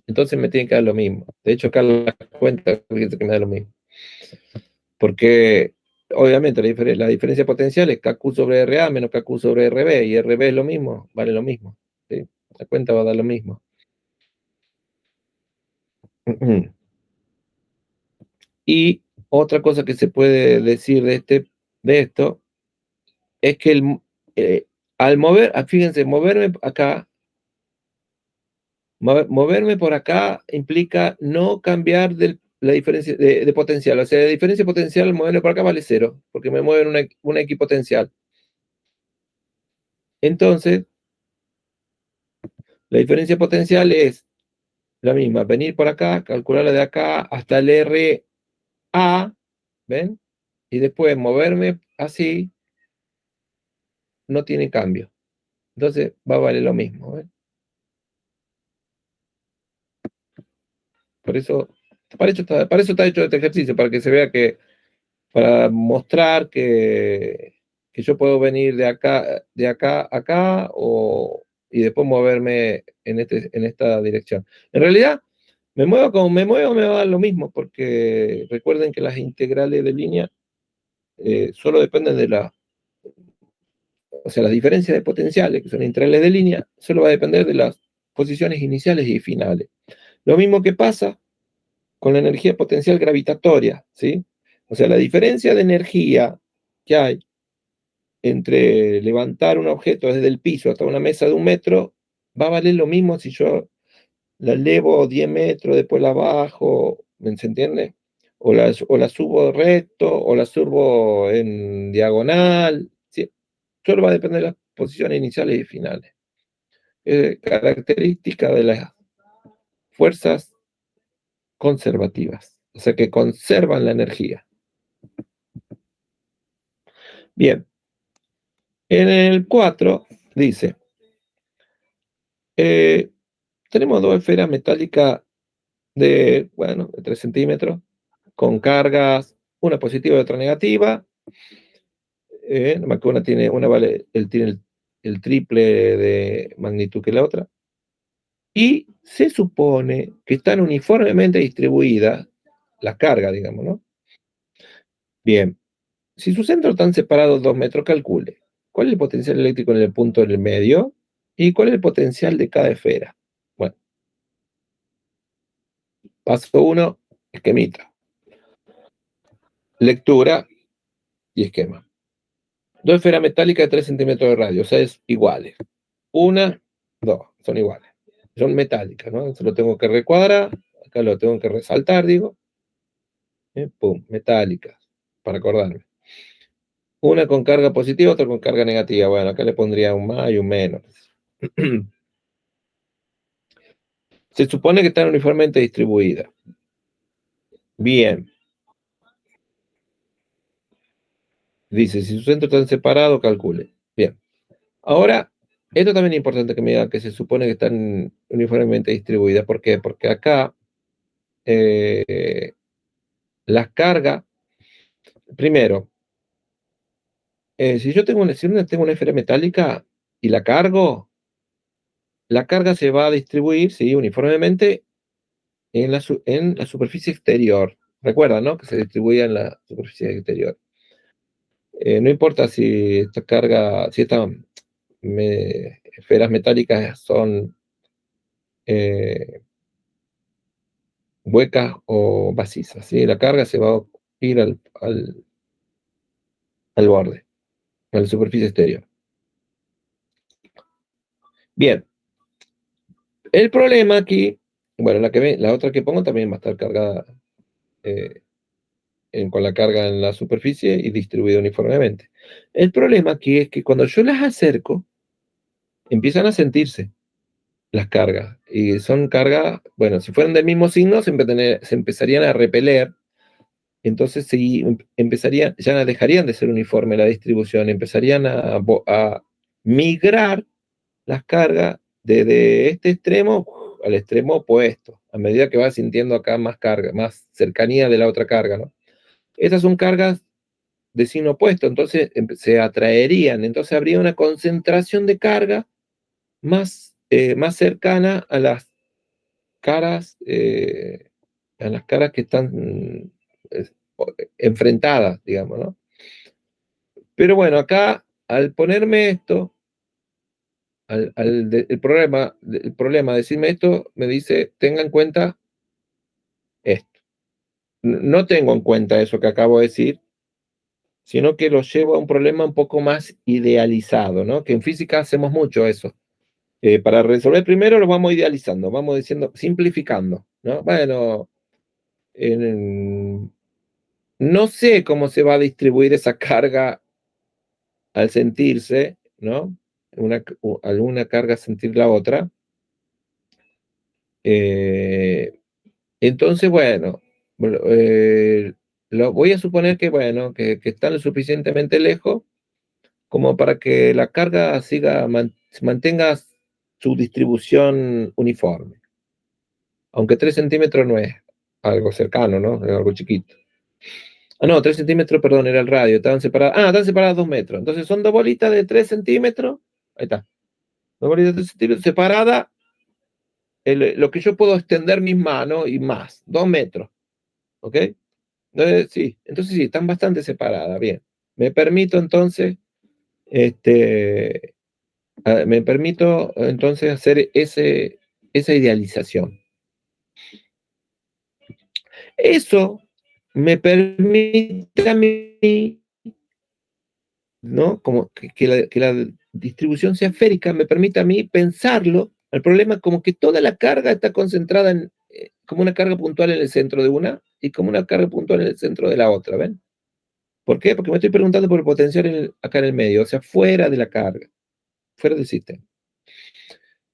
Entonces me tiene que dar lo mismo. De hecho, acá la cuenta dice que me da lo mismo. Porque obviamente la diferencia potencial es KQ sobre RA menos KQ sobre RB, y RB es lo mismo, vale lo mismo. ¿Sí? La cuenta va a dar lo mismo. Y otra cosa que se puede decir de esto es que al fíjense, moverme acá, moverme por acá implica no cambiar la diferencia de potencial. O sea, la diferencia potencial al moverme por acá vale cero, porque me mueve una equipotencial. Entonces, la diferencia potencial es la misma, venir por acá, calcularla de acá hasta el RA, ¿ven? Y después moverme así, no tiene cambio. Entonces va a valer lo mismo, ¿ven? Por eso, para eso está hecho este ejercicio, para que se vea para mostrar que yo puedo venir de acá a acá, y después moverme en esta dirección. En realidad, me muevo como me muevo, me va a dar lo mismo, porque recuerden que las integrales de línea solo dependen o sea, las diferencias de potenciales, que son integrales de línea, solo va a depender de las posiciones iniciales y finales. Lo mismo que pasa con la energía potencial gravitatoria, ¿sí? O sea, la diferencia de energía que hay entre levantar un objeto desde el piso hasta una mesa de 1 metro va a valer lo mismo si yo la elevo 10 metros, después la bajo, ¿se entiende? O la subo recto, o la subo en diagonal, ¿sí? solo va a depender de las posiciones iniciales y finales. Característica de las fuerzas conservativas, o sea que conservan la energía. Bien, en el 4 dice, tenemos dos esferas metálicas de 3 centímetros, con cargas, una positiva y otra negativa. Nomás que una tiene, tiene el triple de magnitud que la otra. Y se supone que están uniformemente distribuidas las cargas, digamos, ¿no? Bien, si sus centros están separados 2 metros, calcule cuál es el potencial eléctrico en el punto del medio y cuál es el potencial de cada esfera. Bueno, paso 1, esquemita. Lectura y esquema. Dos esferas metálicas de 3 centímetros de radio, o sea, es iguales. Una, dos, son iguales. Son metálicas, ¿no? Se lo tengo que recuadrar, acá lo tengo que resaltar, digo. Pum, metálicas, para acordarme. Una con carga positiva, otra con carga negativa. Bueno, acá le pondría un más y un menos. Se supone que están uniformemente distribuidas. Bien. Dice, si sus centros están separados, calcule. Bien. Ahora, esto también es importante que me diga que se supone que están uniformemente distribuidas. ¿Por qué? Porque acá las cargas, primero, si yo tengo tengo una esfera metálica y la carga se va a distribuir, sí, uniformemente en la superficie exterior. Recuerda, ¿no? Que se distribuye en la superficie exterior. No importa si esta carga, si estas esferas metálicas son huecas o macizas, ¿sí? La carga se va a ir al borde, a la superficie exterior. Bien, el problema aquí, bueno, la otra que pongo también va a estar cargada con la carga en la superficie y distribuida uniformemente. El problema aquí es que cuando yo las acerco, empiezan a sentirse las cargas. Y son cargas, bueno, si fueran del mismo signo, se empezarían a repeler. Entonces sí, ya dejarían de ser uniforme la distribución, empezarían a migrar las cargas desde este extremo al extremo opuesto, a medida que va sintiendo acá más carga, más cercanía de la otra carga, ¿no? Estas son cargas de signo opuesto, entonces se atraerían, entonces habría una concentración de carga más cercana a las caras que están enfrentadas, digamos, ¿no? Pero bueno, acá al ponerme esto, el problema, decirme esto, me dice, tenga en cuenta esto. No tengo en cuenta eso que acabo de decir, sino que lo llevo a un problema un poco más idealizado, ¿no? Que en física hacemos mucho eso. Para resolver primero lo vamos idealizando, vamos diciendo, simplificando, ¿no? Bueno, no sé cómo se va a distribuir esa carga al sentirse, ¿no? Alguna carga sentir la otra. Entonces, bueno, voy a suponer que, bueno, que están lo suficientemente lejos como para que la carga mantenga su distribución uniforme. Aunque 3 centímetros no es algo cercano, ¿no? Es algo chiquito. No, 3 centímetros, perdón, era el radio. Están separadas 2 metros. Entonces son dos bolitas de 3 centímetros. Ahí está. Dos bolitas de 3 centímetros separadas. Lo que yo puedo extender mis manos y más. 2 metros. ¿Ok? Sí. Entonces sí, están bastante separadas. Bien. Me permito entonces hacer esa idealización. Eso me permite a mí, ¿no? Como que la distribución sea esférica, me permite a mí pensarlo, el problema como que toda la carga está concentrada como una carga puntual en el centro de una y como una carga puntual en el centro de la otra, ¿ven? ¿Por qué? Porque me estoy preguntando por el potencial acá en el medio, o sea, fuera de la carga, fuera del sistema.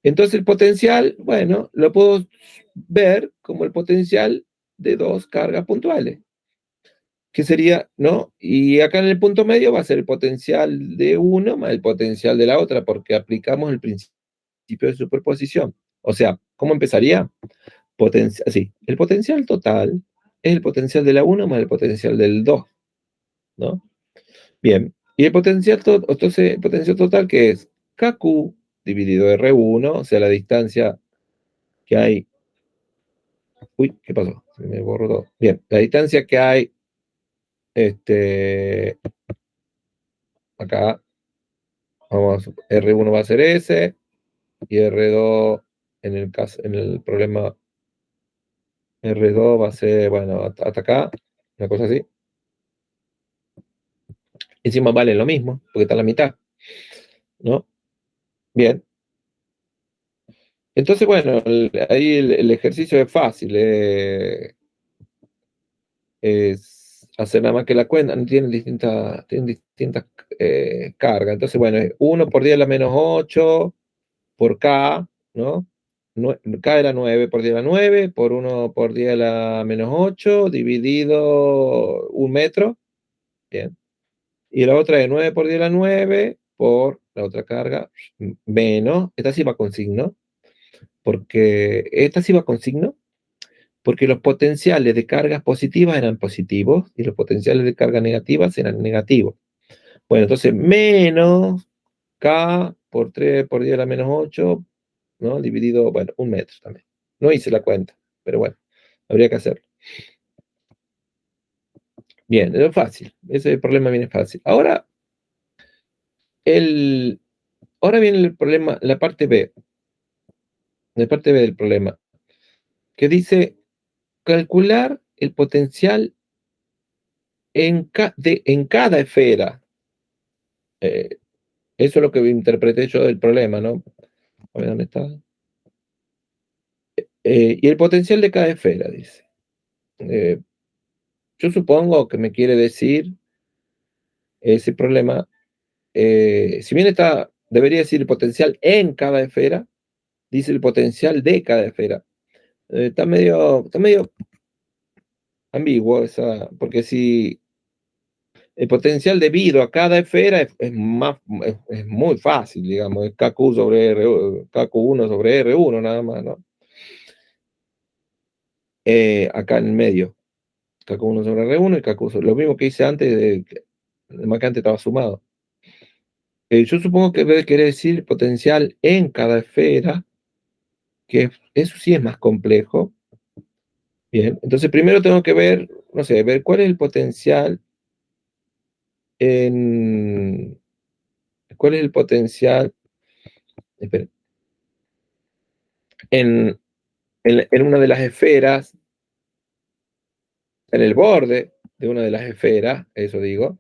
Entonces el potencial, bueno, lo puedo ver como el potencial de dos cargas puntuales, que sería, ¿no? Y acá en el punto medio va a ser el potencial de uno más el potencial de la otra, porque aplicamos el principio de superposición. O sea, ¿cómo empezaría? Así, el potencial total es el potencial de la 1 más el potencial del 2, ¿no? Bien, y entonces, el potencial total que es KQ dividido R1, o sea, la distancia que hay. Uy, ¿qué pasó? Se me borró todo. Bien, la distancia que hay, acá, R1 va a ser S, y R2, en el problema, R2 va a ser, bueno, hasta acá, una cosa así. Encima vale lo mismo, porque está a la mitad, ¿no? Bien. Entonces, bueno, ahí el ejercicio es fácil, es hacer nada más que la cuenta, tienen distintas cargas. Entonces, bueno, es 1 por 10 a la menos 8 por K, ¿no? K era 9 por 10 a la 9, por 1 por 10 a la menos 8, dividido 1 metro. Bien. Y la otra es 9 por 10 a la 9, por la otra carga, menos, esta sí va con signo, porque esta sí va con signo, porque los potenciales de cargas positivas eran positivos y los potenciales de cargas negativas eran negativos. Bueno, entonces menos K por 3 por 10 a la menos 8, ¿no? Dividido, bueno, 1 metro también. No hice la cuenta, pero bueno, habría que hacerlo. Bien, es fácil. Ese problema viene fácil. El, ahora viene el problema, la parte B del problema, que dice calcular el potencial en cada esfera. Eh, Eso es lo que interpreté yo del problema, ¿no? A ver, ¿dónde está? Y el potencial de cada esfera, dice. Eh, yo supongo que me quiere decir ese problema, si bien debería decir el potencial en cada esfera, dice el potencial de cada esfera. Está medio ambiguo porque si el potencial debido a cada esfera es muy fácil, digamos, es KQ sobre KQ1 sobre R1 nada más, ¿no? Acá en el medio, KQ1 sobre R1 y KQ lo mismo que hice antes, más que antes estaba sumado. Yo supongo que debe querer decir potencial en cada esfera, que eso sí es más complejo. Bien, entonces primero tengo que ver, no sé, ver cuál es el potencial en, cuál es el potencial, espera, en, en una de las esferas, en el borde de una de las esferas, eso digo.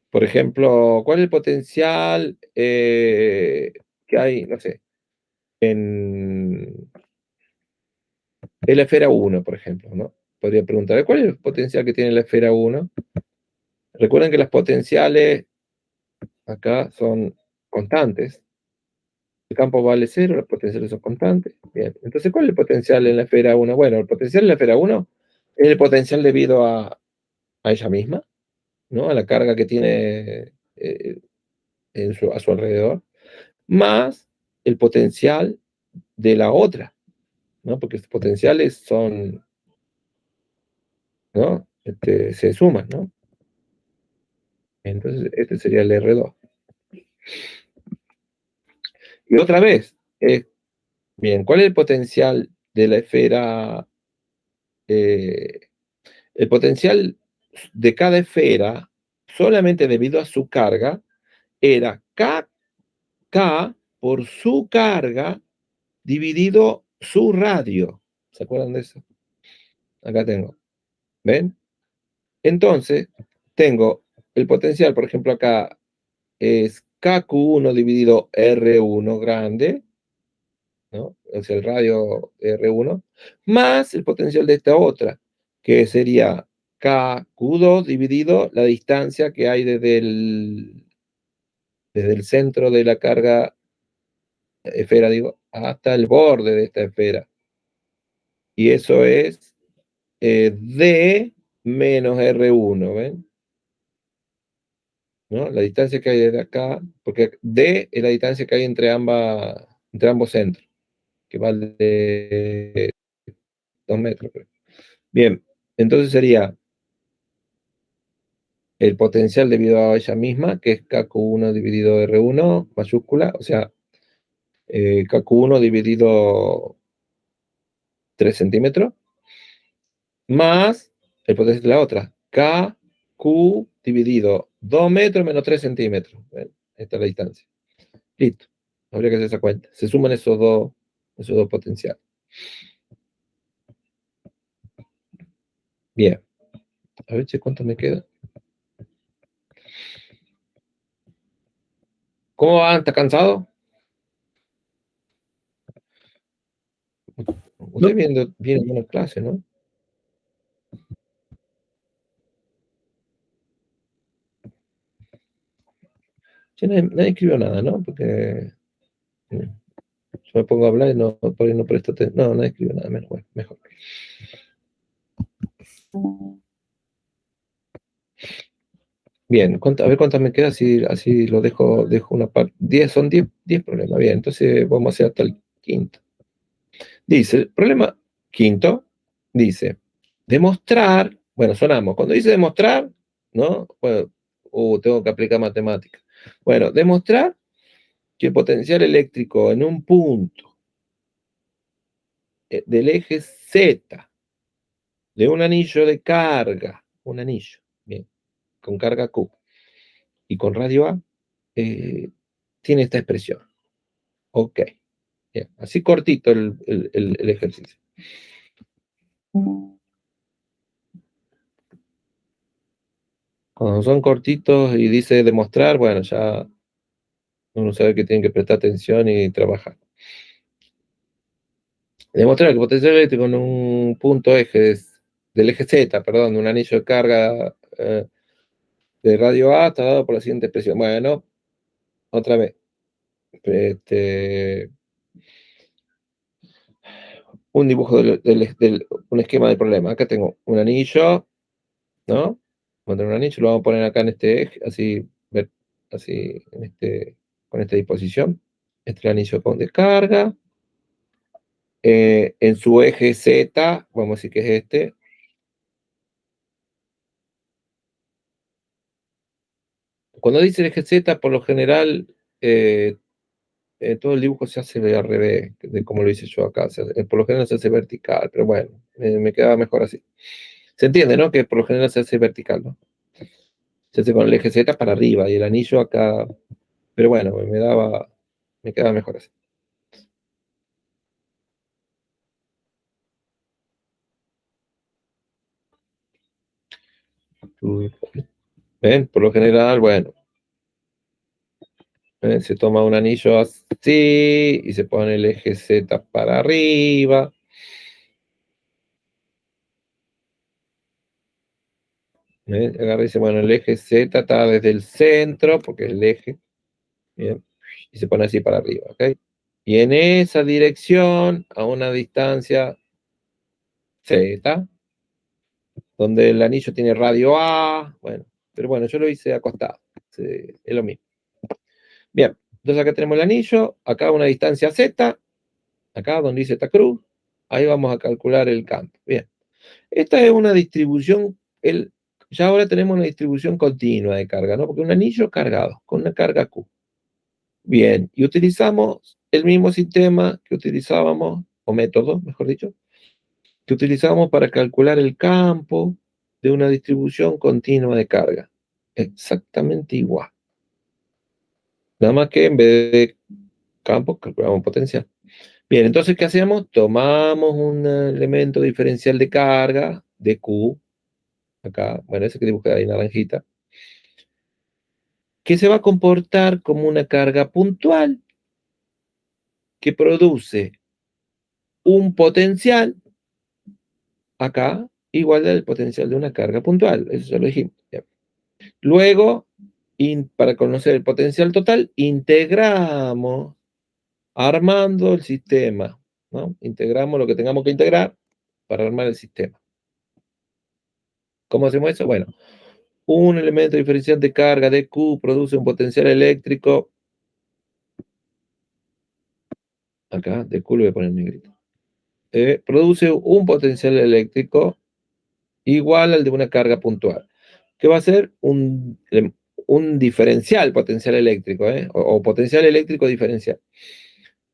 Por ejemplo, ¿cuál es el potencial que hay, no sé, en la esfera 1, por ejemplo, ¿no? Podría preguntar, ¿cuál es el potencial que tiene la esfera 1? Recuerden que las potenciales acá son constantes. El campo vale cero, las potenciales son constantes. Bien, entonces, ¿cuál es el potencial en la esfera 1? Bueno, el potencial en la esfera 1 es el potencial debido a ella misma, ¿no? A la carga que tiene a su alrededor, más el potencial de la otra, ¿no? Porque los potenciales son, ¿no? Se suman, ¿no? Entonces, este sería el R2. Y otra vez, bien, ¿cuál es el potencial de la esfera? eh, el potencial de cada esfera, solamente debido a su carga, era K por su carga dividido su radio. ¿Se acuerdan de eso? Acá tengo. ¿Ven? Entonces, tengo el potencial, por ejemplo, acá es KQ1 dividido R1 grande, ¿no? Es el radio R1, más el potencial de esta otra, que sería KQ2 dividido la distancia que hay desde el centro de la carga esfera, digo, hasta el borde de esta esfera. Y eso es D menos R1, ¿ven? ¿No? La distancia que hay desde acá, porque D es la distancia que hay entre ambos centros, que vale 2 metros. Creo. Bien, entonces sería el potencial debido a ella misma, que es KQ1 dividido R1, mayúscula, o sea, KQ1 dividido 3 centímetros, más el potencial de la otra, KQ dividido 2 metros menos 3 centímetros. ¿Ven? Esta es la distancia. Listo. Habría que hacer esa cuenta. Se suman esos dos potenciales. Bien. A ver, ¿cuánto me queda? ¿Cómo van? ¿Está cansado? Usted viene de una clase, ¿no? Sí, nadie escribió nada, ¿no? Porque yo me pongo a hablar y por ahí no presto atención. No, nadie escribió nada, menos, bueno, mejor. Bien, a ver cuántas me queda, así lo dejo una parte. 10, son 10 problemas. Bien, entonces vamos a hacer hasta el quinto. Dice, el problema quinto, dice, demostrar, bueno, sonamos, cuando dice demostrar, ¿no? Bueno, tengo que aplicar matemáticas. Bueno, demostrar que el potencial eléctrico en un punto del eje Z de un anillo de carga, un anillo, bien, con carga Q y con radio A, tiene esta expresión. Ok, bien, así cortito el ejercicio. Cuando son cortitos y dice demostrar, bueno, ya uno sabe que tiene que prestar atención y trabajar. Demostrar que el potencial eléctrico en un punto del eje Z, perdón, de un anillo de carga de radio A está dado por la siguiente expresión. Bueno, otra vez. Un dibujo un esquema del problema. Acá tengo un anillo, ¿no? Voy a tener un anillo, lo vamos a poner acá en este eje, así con esta disposición. Este anillo con descarga. En su eje Z, vamos a decir que es este. Cuando dice el eje Z, por lo general, todo el dibujo se hace al revés, de como lo hice yo acá. Por lo general se hace vertical, pero bueno, me queda mejor así. Se entiende, ¿no? Que por lo general se hace vertical, ¿no? Se hace con el eje Z para arriba y el anillo acá. Pero bueno, me quedaba mejor así. ¿Ven? Por lo general, bueno, se toma un anillo así y se pone el eje Z para arriba. Agarra y dice, bueno, el eje Z está desde el centro, porque es el eje, ¿bien? Y se pone así para arriba, ¿ok? Y en esa dirección, a una distancia Z, donde el anillo tiene radio A, bueno, pero bueno, yo lo hice acostado, es lo mismo. Bien, entonces acá tenemos el anillo, acá una distancia Z, acá donde dice esta cruz, ahí vamos a calcular el campo. Bien, esta es una distribución, ya ahora tenemos una distribución continua de carga, ¿no? Porque un anillo cargado, con una carga Q. Bien, y utilizamos el mismo sistema que utilizábamos, o método, mejor dicho, que utilizamos para calcular el campo de una distribución continua de carga. Exactamente igual. Nada más que en vez de campo, calculamos potencial. Bien, entonces, ¿qué hacemos? Tomamos un elemento diferencial de carga, de Q, acá, bueno, ese que dibujé ahí naranjita, que se va a comportar como una carga puntual que produce un potencial acá igual al potencial de una carga puntual. Eso ya lo dijimos. Bien. Luego, para conocer el potencial total, integramos armando el sistema, ¿no? Integramos lo que tengamos que integrar para armar el sistema. ¿Cómo hacemos eso? Bueno, un elemento diferencial de carga de Q produce un potencial eléctrico. Acá, de Q le voy a poner negrito. Produce un potencial eléctrico igual al de una carga puntual, que va a ser un diferencial potencial eléctrico, o potencial eléctrico diferencial.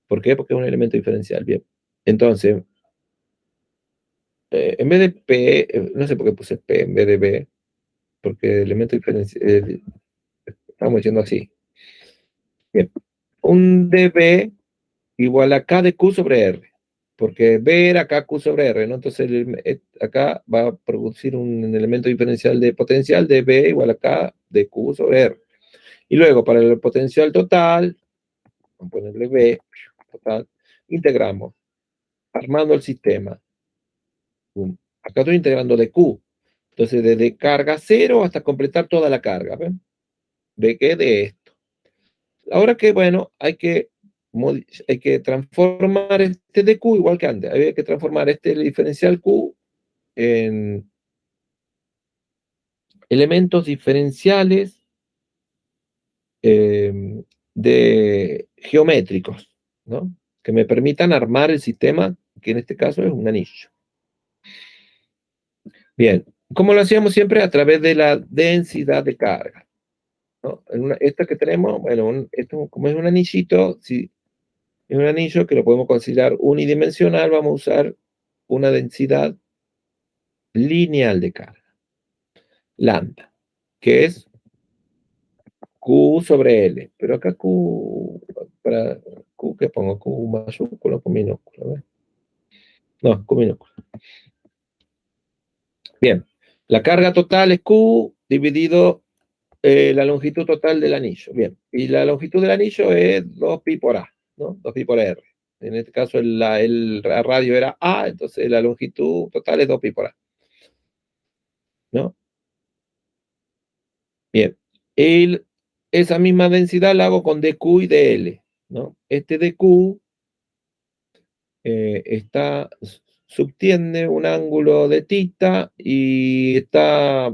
¿Por qué? Porque es un elemento diferencial. Bien. Entonces, en vez de P, no sé por qué puse P en vez de B, porque el elemento diferencial, estamos diciendo así. Bien. Un dB igual a K de Q sobre R, porque B era KQ sobre R, ¿no? Entonces acá va a producir un elemento diferencial de potencial de B igual a K de Q sobre R. Y luego para el potencial total, vamos a ponerle B, total, integramos, armando el sistema. Acá estoy integrando de Q. Entonces desde carga 0 hasta completar toda la carga. ¿Ven? ¿De qué? De esto. Ahora que, bueno, hay que transformar este de Q igual que antes. Hay que transformar este diferencial Q en elementos diferenciales geométricos, ¿no? Que me permitan armar el sistema, que en este caso es un anillo. Bien, ¿cómo lo hacíamos siempre? A través de la densidad de carga, ¿no? Esta que tenemos, bueno, esto como es un anillito, si es un anillo que lo podemos considerar unidimensional, vamos a usar una densidad lineal de carga, lambda, que es Q sobre L. Pero acá Q, para Q, ¿qué pongo? Q mayúsculo o Q minúsculo. No, Q minúsculo. Bien, la carga total es Q dividido la longitud total del anillo. Bien, y la longitud del anillo es 2pi por A, ¿no? 2pi por R. En este caso el radio era A, entonces la longitud total es 2pi por A, ¿no? Bien, esa misma densidad la hago con dQ y dL, ¿no? Este dQ subtiende un ángulo de θ y está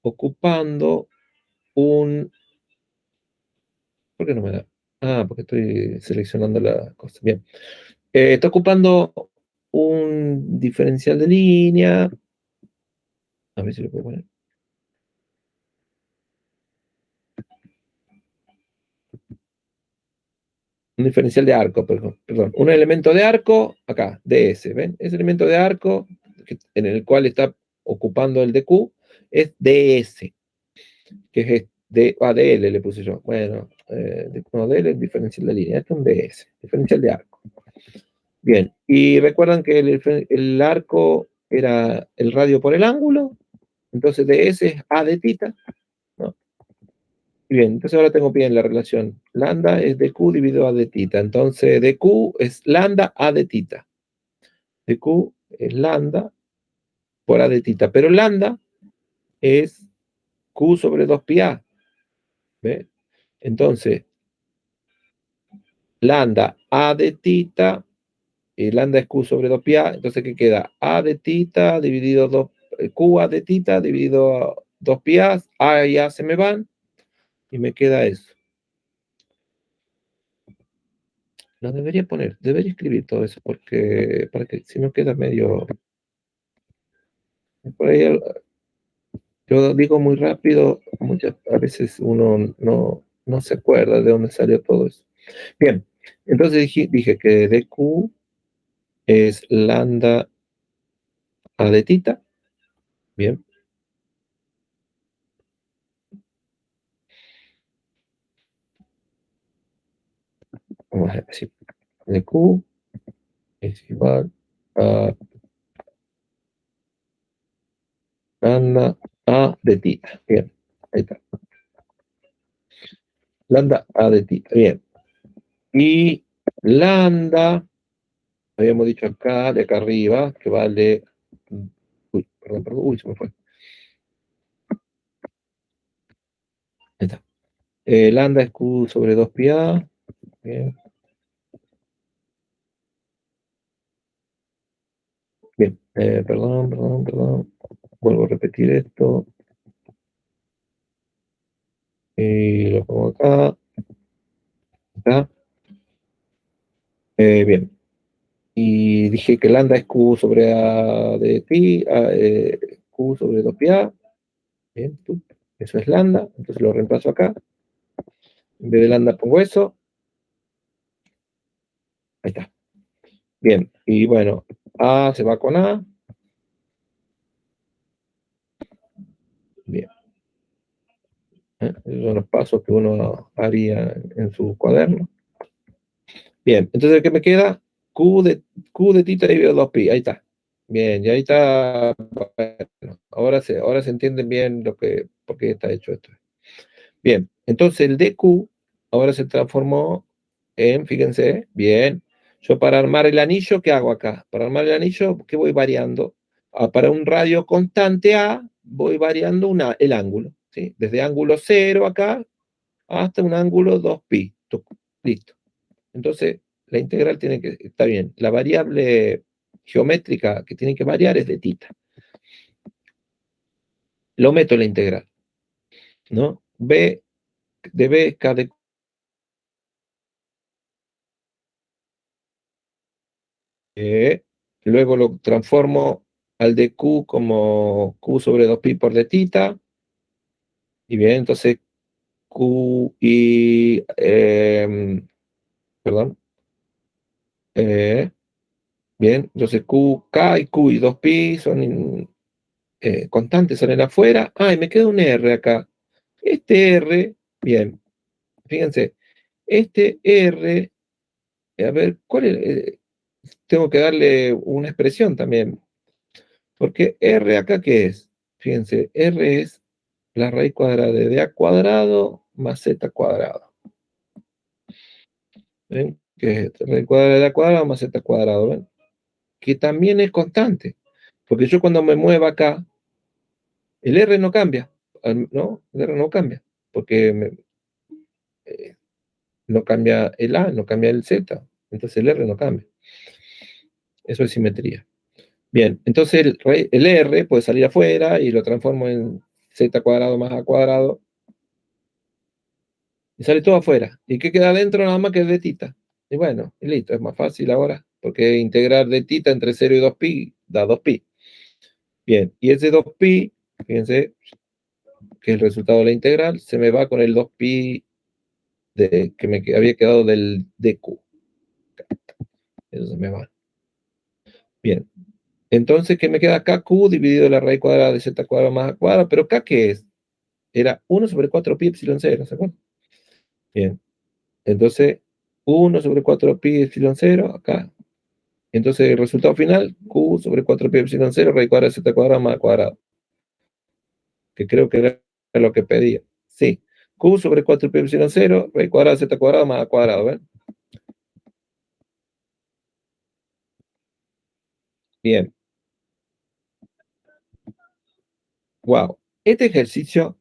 ocupando un... ¿Por qué no me da? Ah, porque estoy seleccionando la cosa. Bien. Está ocupando un diferencial de línea. A ver si lo puedo poner. Un diferencial de arco, perdón. Un elemento de arco, acá, ds, ¿ven? Ese elemento de arco en el cual está ocupando el dq es ds, que es dl le puse yo. Bueno, no, dl es diferencial de línea, este es un ds, diferencial de arco. Bien, y recuerdan que el arco era el radio por el ángulo, entonces ds es a de θ, ¿no? Bien, entonces ahora tengo bien la relación. Lambda es dq dividido a de θ. Entonces dq es lambda a de θ. dq es lambda por a de θ. Pero lambda es q sobre 2πa. ¿Ve? Entonces, lambda a de θ, y lambda es q sobre 2πa. Entonces, ¿qué queda? A de θ dividido 2, q a de θ dividido 2πa. A y a se me van. Y me queda eso. No debería escribir todo eso, porque para que si no queda medio. Por ahí, yo digo muy rápido, a veces uno no se acuerda de dónde salió todo eso. Bien, entonces dije que dq es lambda a de θ. Bien. Vamos a decir, dq es igual a lambda a de θ. Bien, ahí está. Lambda a de θ. Bien. Y lambda habíamos dicho acá, de acá arriba, que vale, uy, perdón, se me fue. Ahí está. Lambda es Q sobre 2πa. Bien. Bien. Perdón. Vuelvo a repetir esto. Y lo pongo acá. Acá. Bien. Y dije que lambda es Q sobre A de pi, Q sobre 2πa. Bien. Eso es lambda. Entonces lo reemplazo acá. En vez de lambda pongo eso. Ahí está. Bien. Y bueno, A se va con A. Bien. Esos son los pasos que uno haría en su cuaderno. Bien, entonces, ¿qué me queda? Q de tita dividido 2pi, ahí está. Bien, y ahí está. Bueno, ahora se entiende bien por qué está hecho esto. Bien, entonces el dq ahora se transformó en, fíjense, bien, yo para armar el anillo, ¿qué hago acá? Para armar el anillo, ¿qué voy variando? Para un radio constante A, voy variando el ángulo, ¿sí? Desde ángulo 0 acá hasta un ángulo 2pi. Listo. Entonces, la integral tiene que estar bien. La variable geométrica que tiene que variar es de tita. Lo meto en la integral, ¿no? B de B, K de Q. Luego lo transformo al de Q como Q sobre 2pi por de tita. Y bien, entonces Q y... perdón. Bien, entonces Q, K y Q y 2pi son constantes, salen afuera. Ah, y me queda un R acá. Este R, bien, fíjense, este R, a ver, ¿cuál es? Tengo que darle una expresión también, porque R acá, ¿qué es? Fíjense, R es la raíz cuadrada de A cuadrado más Z cuadrado. ¿Ven? Que es raíz cuadrada de A cuadrado más Z cuadrado, ¿ven? Que también es constante, porque yo cuando me mueva acá, el R no cambia, ¿no? El R no cambia, porque eh, no cambia el A, no cambia el Z, entonces el R no cambia. Eso es simetría. Bien, entonces el R puede salir afuera y lo transformo en Z cuadrado más A cuadrado y sale todo afuera. ¿Y qué queda adentro? Nada más que es de tita. Y bueno, y listo, es más fácil ahora, porque integrar de tita entre 0 y 2pi da 2pi. Bien, y ese 2pi, fíjense, que es el resultado de la integral, se me va con el 2pi que me había quedado del dq. Eso se me va. Bien, entonces, ¿qué me queda acá? Q dividido la raíz cuadrada de Z cuadrado más A cuadrado, pero acá, ¿qué es? Era 1 sobre 4pi epsilon 0, ¿se acuerdan? Bien, entonces 1 sobre 4pi epsilon 0, acá. Entonces el resultado final, Q sobre 4pi epsilon 0, raíz cuadrada de Z cuadrado más A cuadrado, que creo que era lo que pedía. Sí, Q sobre 4pi epsilon 0, raíz cuadrada de Z cuadrado más A cuadrado, ¿ven? Bien, wow. Este ejercicio,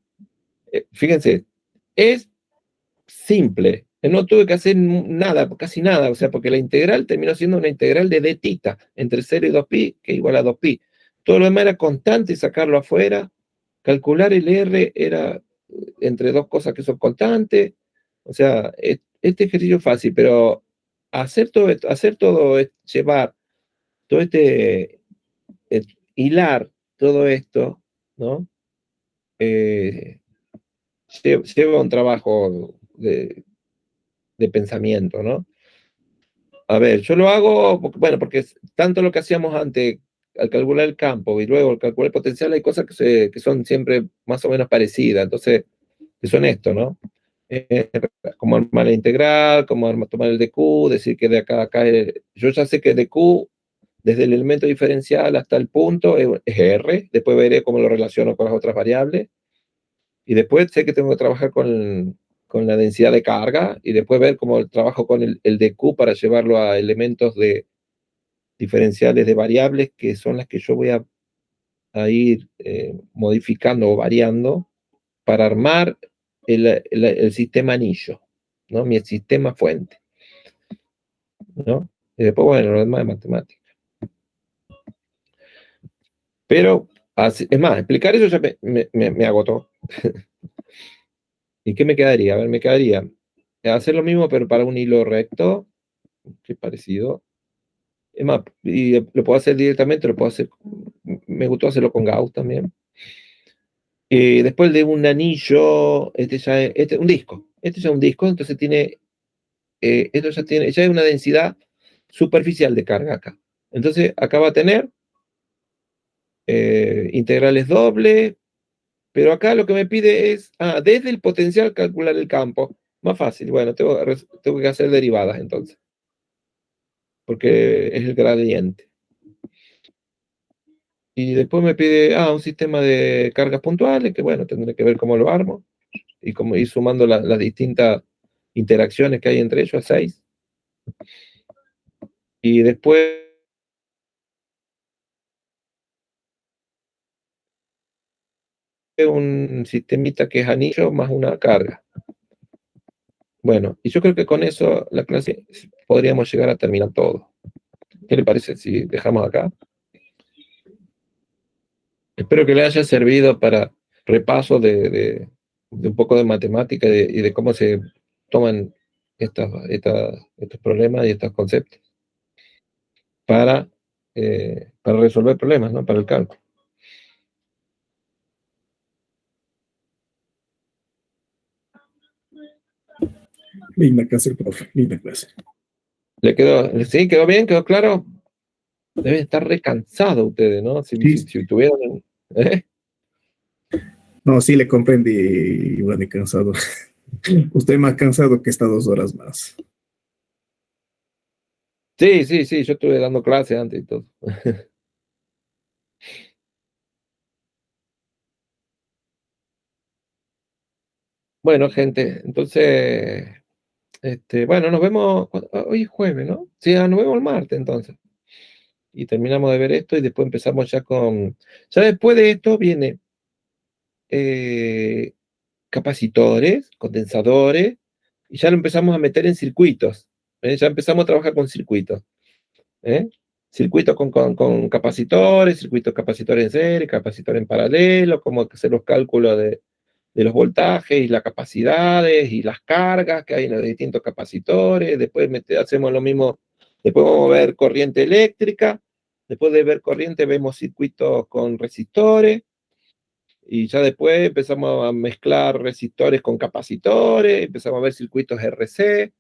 fíjense, es simple. No tuve que hacer nada, casi nada, o sea, porque la integral terminó siendo una integral de d tita entre 0 y 2pi, que es igual a 2pi. Todo lo demás era constante y sacarlo afuera. Calcular el R era entre dos cosas que son constantes. O sea, este ejercicio es fácil, pero hacer todo esto, llevar todo hilar todo esto, ¿no? Eh, lleva un trabajo de pensamiento, ¿no? A ver, yo lo hago, bueno, porque tanto lo que hacíamos antes al calcular el campo y luego al calcular el potencial, hay cosas que son siempre más o menos parecidas, entonces, que son esto, ¿no? Eh, como armar la integral, como tomar el dq, decir que de acá a acá, yo ya sé que dq, desde el elemento diferencial hasta el punto, es r, después veré cómo lo relaciono con las otras variables, y después sé que tengo que trabajar con la densidad de carga y después ver cómo trabajo con el dq para llevarlo a elementos diferenciales de variables que son las que yo voy a ir modificando o variando para armar el sistema anillo, ¿no? Mi sistema fuente, ¿no? Y después, bueno, lo demás de matemáticas. Pero, es más, explicar eso ya me agotó. ¿Y qué me quedaría? A ver, me quedaría hacer lo mismo, pero para un hilo recto, que es parecido. Es más, y lo puedo hacer directamente, lo puedo hacer, me gustó hacerlo con Gauss también. Después de un anillo, un disco. Este ya es un disco, entonces esto ya es una densidad superficial de carga acá. Entonces, acá va a tener integrales dobles, pero acá lo que me pide es, desde el potencial calcular el campo. Más fácil, bueno, tengo que hacer derivadas entonces, porque es el gradiente. Y después me pide, un sistema de cargas puntuales, que bueno, tendré que ver cómo lo armo, y cómo ir sumando las distintas interacciones que hay entre ellos, a 6. Y después un sistemita que es anillo más una carga. Bueno, y yo creo que con eso la clase podríamos llegar a terminar todo. ¿Qué le parece si dejamos acá? Espero que le haya servido para repaso de un poco de matemática y de cómo se toman estos problemas y estos conceptos para resolver problemas, ¿no? Para el cálculo. Linda clase, profe, linda clase. ¿Sí? ¿Quedó bien? ¿Quedó claro? Deben estar recansados ustedes, ¿no? Si tuvieran... ¿eh? No, sí le comprendí, igual de cansado. Usted más cansado que estas 2 horas más. Sí, sí, sí, yo estuve dando clase antes y todo. Bueno, gente, entonces, bueno, nos vemos, hoy es jueves, ¿no? Sí, nos vemos el martes entonces. Y terminamos de ver esto y después empezamos ya después de esto viene eh, capacitores, condensadores, y ya lo empezamos a meter en circuitos. Ya empezamos a trabajar con circuitos. ¿eh? Circuitos con capacitores, circuitos capacitores en serie, capacitores en paralelo, cómo hacer los cálculos de los voltajes y las capacidades y las cargas que hay en los distintos capacitores. Después hacemos lo mismo, después vamos a ver corriente eléctrica, después de ver corriente vemos circuitos con resistores, y ya después empezamos a mezclar resistores con capacitores, empezamos a ver circuitos RC,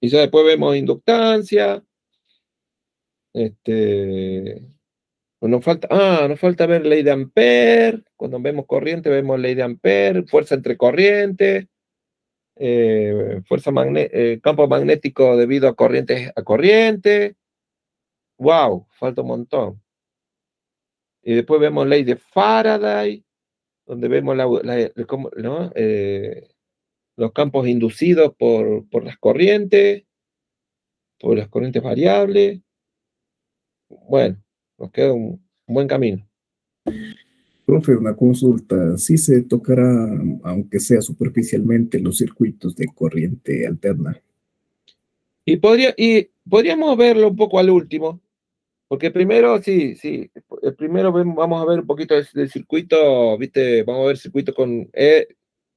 y ya después vemos inductancia. Nos falta ver ley de Ampere. Cuando vemos corriente, vemos ley de Ampere, fuerza entre corrientes, campo magnético debido a corrientes a corriente. ¡Wow! Falta un montón. Y después vemos ley de Faraday, donde vemos ¿no? Los campos inducidos por las corrientes variables. Bueno, nos queda un buen camino. Profe, una consulta. Sí se tocará, aunque sea superficialmente, los circuitos de corriente alterna. Y podríamos verlo un poco al último, porque primero, sí, sí, primero vamos a ver un poquito del circuito, ¿viste? Vamos a ver circuito con RC,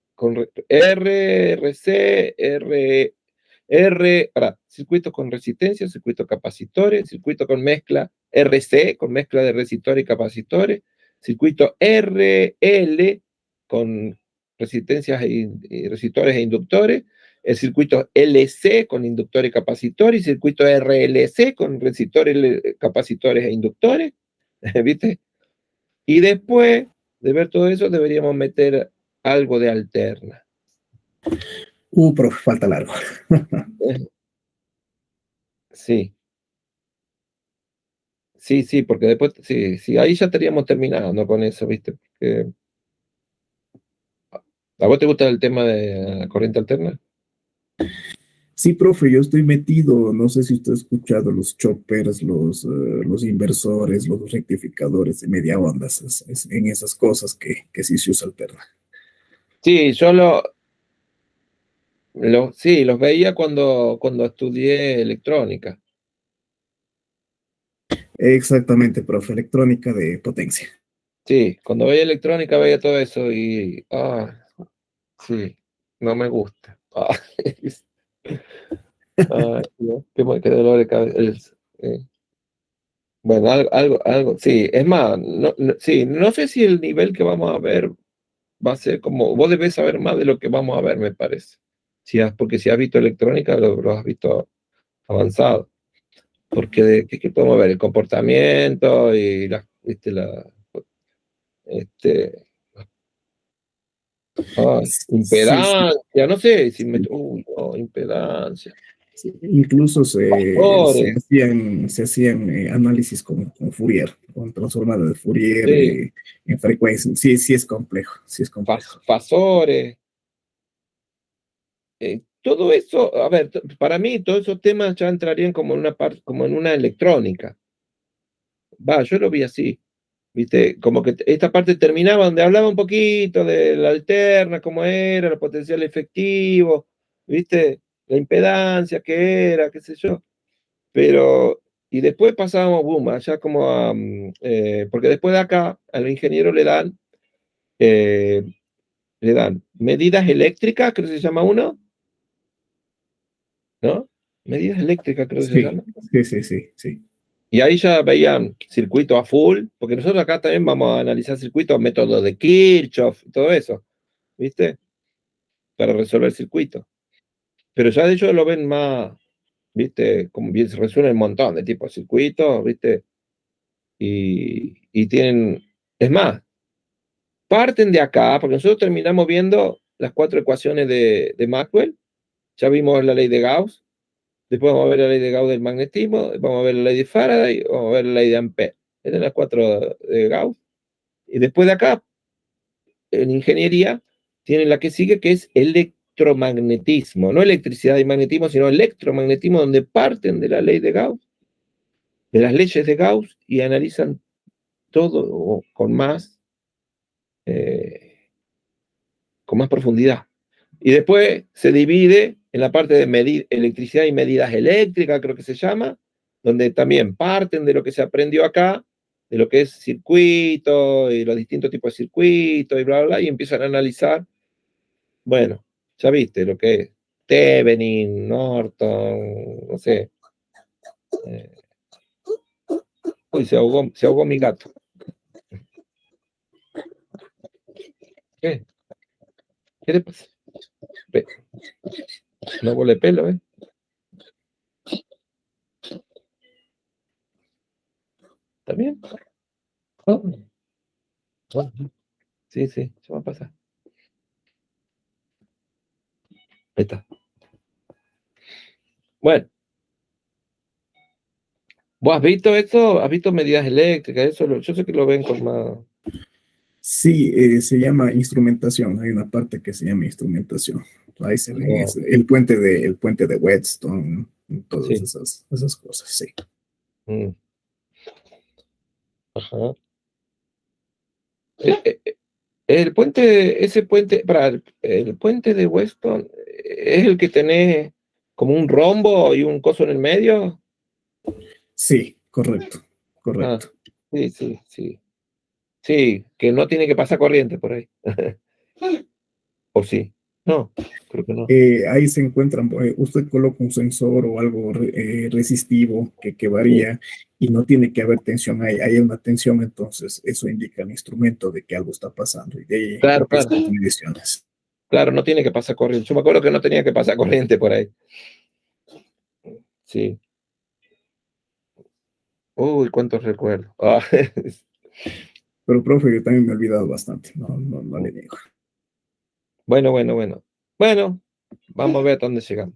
circuitos con resistencia, circuitos capacitores, circuito con mezcla RC, con mezcla de resistores y capacitores, circuito RL con resistencias y resistores e inductores, el circuito LC con inductores y capacitores, y circuito RLC con resistores, capacitores e inductores, ¿viste? Y después de ver todo eso, deberíamos meter algo de alterna. Profe, falta largo. Sí. Sí, sí, porque después, sí, sí, ahí ya estaríamos terminando con eso, ¿viste? Porque, ¿a vos te gusta el tema de la corriente alterna? Sí, profe, yo estoy metido, no sé si usted ha escuchado los choppers, los inversores, los rectificadores de media onda, en esas cosas que sí se usa alterna. Sí, sí, los veía cuando estudié electrónica. Exactamente, profe, electrónica de potencia. Sí, cuando veía electrónica veía todo eso y, sí, no me gusta. No, qué dolor de cabeza. Bueno, algo, sí, es más, sí, no sé si el nivel que vamos a ver va a ser como, vos debes saber más de lo que vamos a ver, me parece. Porque si has visto electrónica, lo has visto avanzado. Porque ¿qué podemos ver? El comportamiento y este, Sí, sí, impedancia, no sé si sí. no, impedancia. Sí, incluso Factores, se hacían análisis con Fourier, con transformada de Fourier sí, en frecuencia. Sí, sí es complejo, sí es complejo. fasores. Todo eso, a ver, para mí todos esos temas ya entrarían como en una parte, como en una electrónica. Yo lo vi así, ¿viste? Como que esta parte terminaba donde hablaba un poquito de la alterna, cómo era, el potencial efectivo, ¿viste? La impedancia que era, qué sé yo. Pero, y después pasábamos, boom, allá como porque después de acá al ingeniero eh, le dan medidas eléctricas, creo que se llama uno, ¿no? Medidas eléctricas, creo que se Sí, llama. sí, sí, sí, sí. Y ahí ya veían circuito a full, porque nosotros acá también vamos a analizar circuitos, métodos de Kirchhoff, todo eso, ¿viste? Para resolver circuitos. Pero ya de hecho lo ven más, ¿viste? Como bien se resuelve un montón de tipos de circuitos, ¿viste? Y tienen, es más, parten de acá, porque nosotros terminamos viendo las 4 ecuaciones de Maxwell, ya vimos la ley de Gauss, después vamos a ver la ley de Gauss del magnetismo, vamos a ver la ley de Faraday, vamos a ver la ley de Ampère. Estas son las 4 de Gauss. Y después de acá, en ingeniería, tienen la que sigue, que es electromagnetismo. No electricidad y magnetismo, sino electromagnetismo, donde parten de la ley de Gauss, de las leyes de Gauss, y analizan todo eh, con más profundidad. Y después se divide en la parte de electricidad y medidas eléctricas, creo que se llama, donde también parten de lo que se aprendió acá, de lo que es circuito y los distintos tipos de circuitos y bla, bla, bla, y empiezan a analizar, bueno, ya viste lo que es Thevenin, Norton, no sé. Eh, uy, se ahogó mi gato. ¿Qué? ¿Qué le pasa? Ve, no huele pelo, ¿eh? ¿Está bien? Oh, oh, sí, sí, se va a pasar. Ahí está. Bueno, ¿vos has visto eso? ¿Has visto medidas eléctricas? Eso yo sé que lo ven con más. Sí, se llama instrumentación. Hay una parte que se llama instrumentación. Ahí se ven No, el puente de Whetstone, todas sí. esas cosas, sí. Mm, ajá. El puente, ese puente, el puente de Weston es el que tenés como un rombo y un coso en el medio. Sí, correcto, Ah, correcto. sí, sí, sí. Sí, que no tiene que pasar corriente por ahí. ¿O sí? No, creo que no. Ahí se encuentran, usted coloca un sensor o algo resistivo que Sí. varía y no tiene que haber tensión, hay una tensión, entonces eso indica al instrumento de que algo está pasando y de ahí Claro, claro. empiezan las mediciones. Claro, no tiene que pasar corriente. Yo me acuerdo que no tenía que pasar corriente por ahí. Sí. Uy, cuántos recuerdos. Pero, profe, yo también me he olvidado bastante, no le niego. Bueno, bueno, bueno. Bueno, vamos a ver hasta dónde llegamos.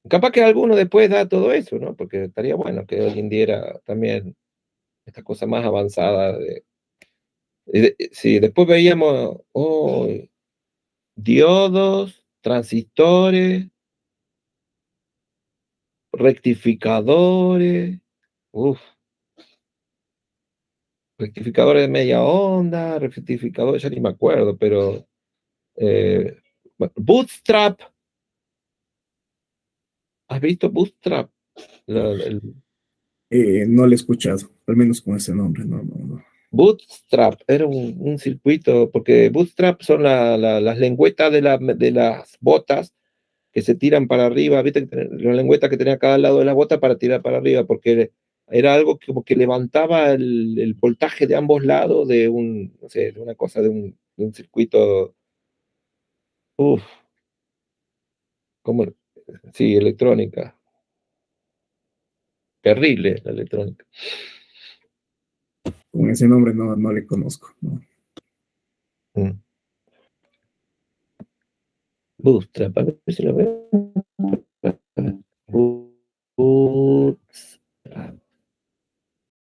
Capaz que alguno después da todo eso, ¿no? Porque estaría bueno que alguien diera también esta cosa más avanzada. Sí, después veíamos diodos, transistores, rectificadores, uf, rectificadores de media onda, rectificadores, ya ni me acuerdo, pero bueno, Bootstrap, ¿has visto Bootstrap? El No lo he escuchado, al menos con ese nombre, no, no, no. Bootstrap era un circuito, porque Bootstrap son las lengüetas de las botas que se tiran para arriba, ¿viste? La lengüeta que tenía a cada lado de la bota para tirar para arriba, porque era algo que como que levantaba el voltaje de ambos lados de no sé, de una cosa, de un circuito, uff, como, sí, electrónica, terrible la electrónica. Con ese nombre no, no le conozco, no. Mm. Bootstrap, a ver si lo veo. Bootstrap.